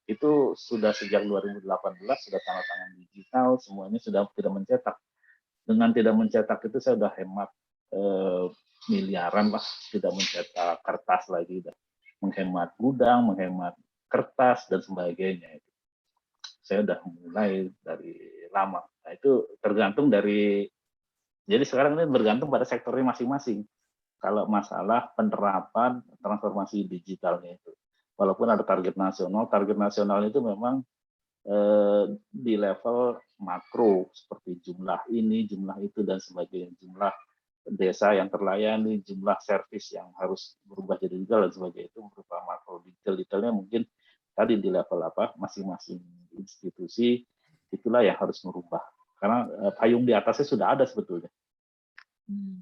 itu sudah sejak 2018 sudah tanda tangan digital, semuanya sudah tidak mencetak. Dengan tidak mencetak itu saya sudah hemat miliaran lah, tidak mencetak kertas lagi, menghemat gudang, menghemat kertas dan sebagainya. Saya sudah mulai dari lama. Nah, itu tergantung dari, jadi sekarang ini bergantung pada sektornya masing-masing. Kalau masalah penerapan transformasi digitalnya itu, walaupun ada target nasional itu memang di level makro seperti jumlah ini, jumlah itu dan sebagainya, jumlah desa yang terlayani, jumlah servis yang harus berubah jadi digital dan sebagainya, itu berupa makro. Detailnya mungkin tadi di level masing-masing institusi itulah yang harus merubah, karena payung di atasnya sudah ada sebetulnya.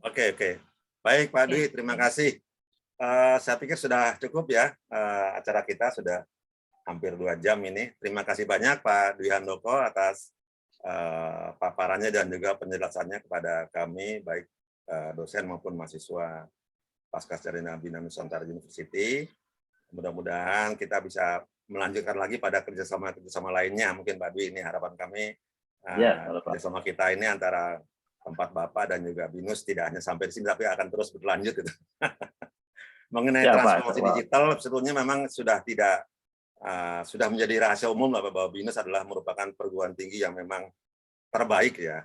Oke. Baik Pak Dwi, terima kasih. Saya pikir sudah cukup ya, acara kita sudah hampir 2 jam ini. Terima kasih banyak Pak Dwi Handoko atas paparannya dan juga penjelasannya kepada kami, baik dosen maupun mahasiswa Pascasarjana Bina Nusantara University. Mudah-mudahan kita bisa melanjutkan lagi pada kerjasama lainnya. Mungkin Pak Dwi, ini harapan kami, kerjasama kita ini antara tempat Bapak dan juga BINUS tidak hanya sampai di sini, tapi akan terus berlanjut. Gitu. Mengenai transformasi digital, sebetulnya memang sudah menjadi rahasia umum lah bahwa BINUS adalah merupakan perguruan tinggi yang memang terbaik ya,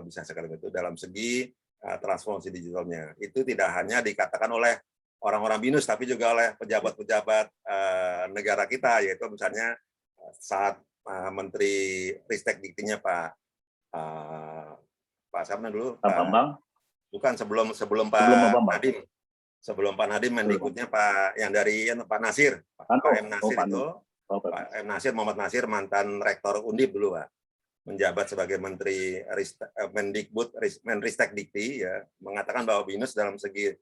bisa sekali itu dalam segi transformasi digitalnya. Itu tidak hanya dikatakan oleh orang-orang BINUS, tapi juga oleh pejabat-pejabat negara kita, yaitu misalnya saat Menteri Ristek Diktinya Pak siapa dulu? Pak Bambang? Bukan, sebelum Pak Nadiem. Sebelum Pak Nadiem, Mendikbudnya Pak yang dari Pak Nasir, Pak M. Nasir itu, Pak M. Nasir, Muhammad Nasir, mantan rektor Undip dulu Pak, menjabat sebagai Menteri Mendikbud, Menristek Dikti, ya, mengatakan bahwa BINUS dalam segi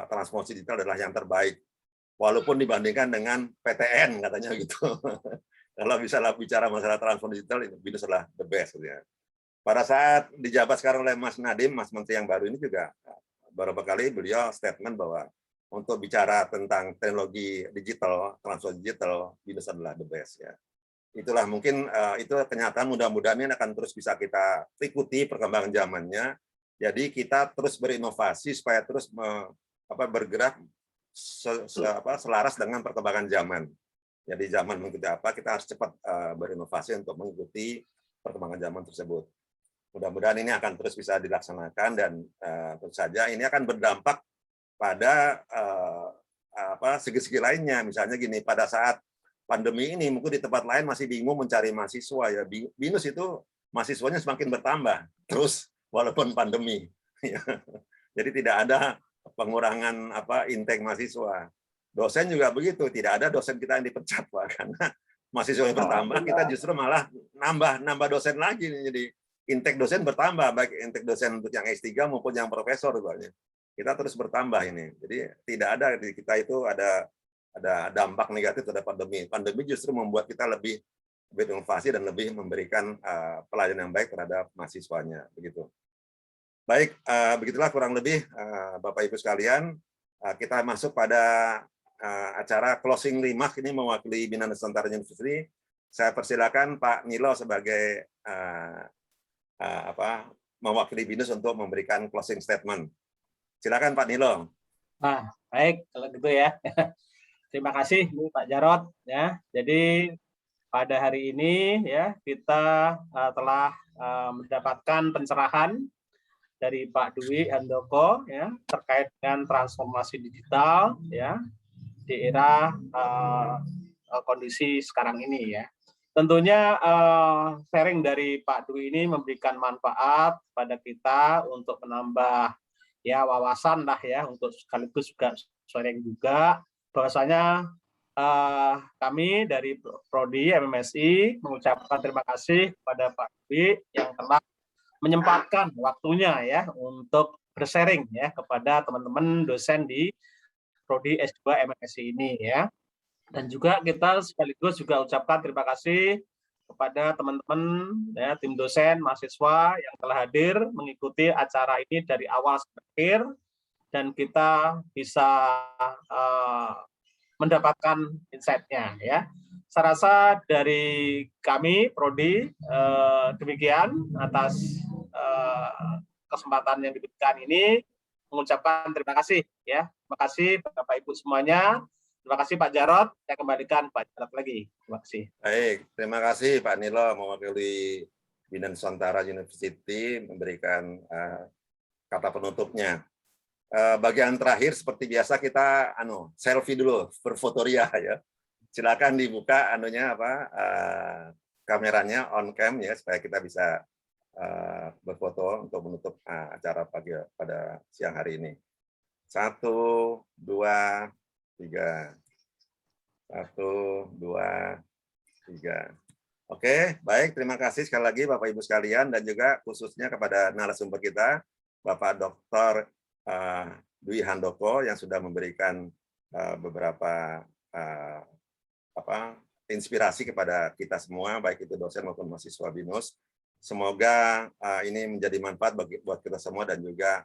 transformasi digital adalah yang terbaik, walaupun dibandingkan dengan PTN katanya gitu. Kalau misalnya bicara masalah transformasi digital, BINUS adalah the best. Ya. Pada saat dijabat sekarang oleh Mas Nadiem, Mas Menteri yang baru ini juga beberapa kali beliau statement bahwa untuk bicara tentang teknologi digital, transformasi digital, BINUS adalah the best. Ya. Itulah mungkin itu kenyataan, mudah-mudahan ini akan terus bisa kita ikuti perkembangan zamannya. Jadi kita terus berinovasi supaya terus bergerak selaras dengan perkembangan zaman. Jadi zaman mengikuti apa, kita harus cepat berinovasi untuk mengikuti perkembangan zaman tersebut. Mudah-mudahan ini akan terus bisa dilaksanakan dan tentu saja ini akan berdampak pada segi-segi lainnya. Misalnya gini, pada saat pandemi ini, mungkin di tempat lain masih bingung mencari mahasiswa ya. BINUS itu mahasiswanya semakin bertambah terus walaupun pandemi. Jadi tidak ada pengurangan intake mahasiswa. Dosen juga begitu, tidak ada dosen kita yang dipecat Pak, karena mahasiswa yang bertambah, kita justru malah nambah dosen lagi. Jadi intake dosen bertambah, baik intake dosen untuk yang S3 maupun yang profesor Pak. Kita terus bertambah ini. Jadi tidak ada di kita itu ada dampak negatif terhadap pandemi. Pandemi justru membuat kita lebih berinovasi dan lebih memberikan pelayanan yang baik terhadap mahasiswanya, begitu. Baik, begitulah kurang lebih Bapak Ibu sekalian, kita masuk pada acara closing remark ini mewakili Bina Nusantara University. Saya persilakan Pak Nilo sebagai mewakili BINUS untuk memberikan closing statement. Silakan Pak Nilo. Nah, baik kalau gitu ya. Terima kasih Pak Jarod ya. Jadi pada hari ini ya kita telah mendapatkan pencerahan dari Pak Dwi Handoko ya terkait dengan transformasi digital ya di era kondisi sekarang ini ya. Tentunya sharing dari Pak Dwi ini memberikan manfaat pada kita untuk menambah ya wawasan lah ya, untuk sekaligus juga sharing juga bahwasanya kami dari Prodi MMSI mengucapkan terima kasih kepada Pak Dwi yang telah menyempatkan waktunya ya untuk bersharing ya kepada teman-teman dosen di Prodi S2 MMSI ini ya. Dan juga kita sekaligus juga ucapkan terima kasih kepada teman-teman ya, tim dosen, mahasiswa yang telah hadir mengikuti acara ini dari awal sampai akhir, dan kita bisa mendapatkan insight-nya ya. Saya rasa dari kami Prodi demikian atas kesempatan yang diberikan ini, mengucapkan terima kasih ya. Terima kasih Bapak Ibu semuanya. Terima kasih Pak Jarod. Saya kembalikan Pak Jarod lagi. Terima kasih. Baik, terima kasih Pak Nilo mewakili Bina Nusantara University memberikan kata penutupnya. Bagian terakhir seperti biasa kita selfie dulu, berfotoria ya. Silakan dibuka kameranya on cam ya supaya kita bisa berfoto untuk menutup acara pada siang hari ini. 1, 2, 3. 1, 2, 3. Oke, baik. Terima kasih sekali lagi Bapak Ibu sekalian dan juga khususnya kepada narasumber kita, Bapak Dr. Dwi Handoko yang sudah memberikan beberapa inspirasi kepada kita semua, baik itu dosen maupun mahasiswa BINUS. Semoga ini menjadi manfaat buat kita semua dan juga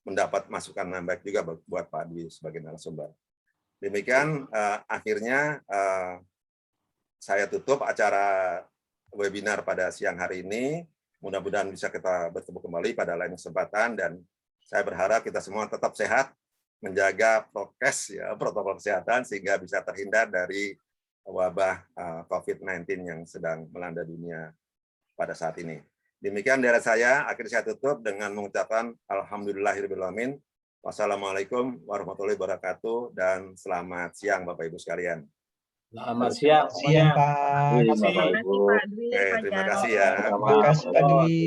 mendapat masukan yang baik juga buat Pak Dwi sebagai narasumber. Demikian akhirnya saya tutup acara webinar pada siang hari ini. Mudah-mudahan bisa kita bertemu kembali pada lain kesempatan dan saya berharap kita semua tetap sehat, menjaga prokes ya, protokol kesehatan sehingga bisa terhindar dari wabah COVID-19 yang sedang melanda dunia pada saat ini. Demikian dari saya, akhirnya saya tutup dengan mengucapkan alhamdulillahirobbilalamin. Wassalamualaikum warahmatullahi wabarakatuh dan selamat siang Bapak Ibu sekalian. Selamat siang Siang Pak. Terima kasih Pak Dwi. Terima kasih ya. Terima kasih Pak Dwi.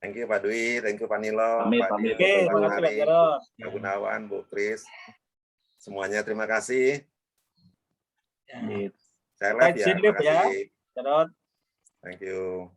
Thank you Pak Dwi, thank you Pak Nilo, Pak Pamit. Dio, Pak terima kasih Pak Mari, Jarod. Pak Gunawan, Bu Kris. Semuanya terima kasih. Saya live ya, Izin terima live ya, kasih. Jarod. Thank you.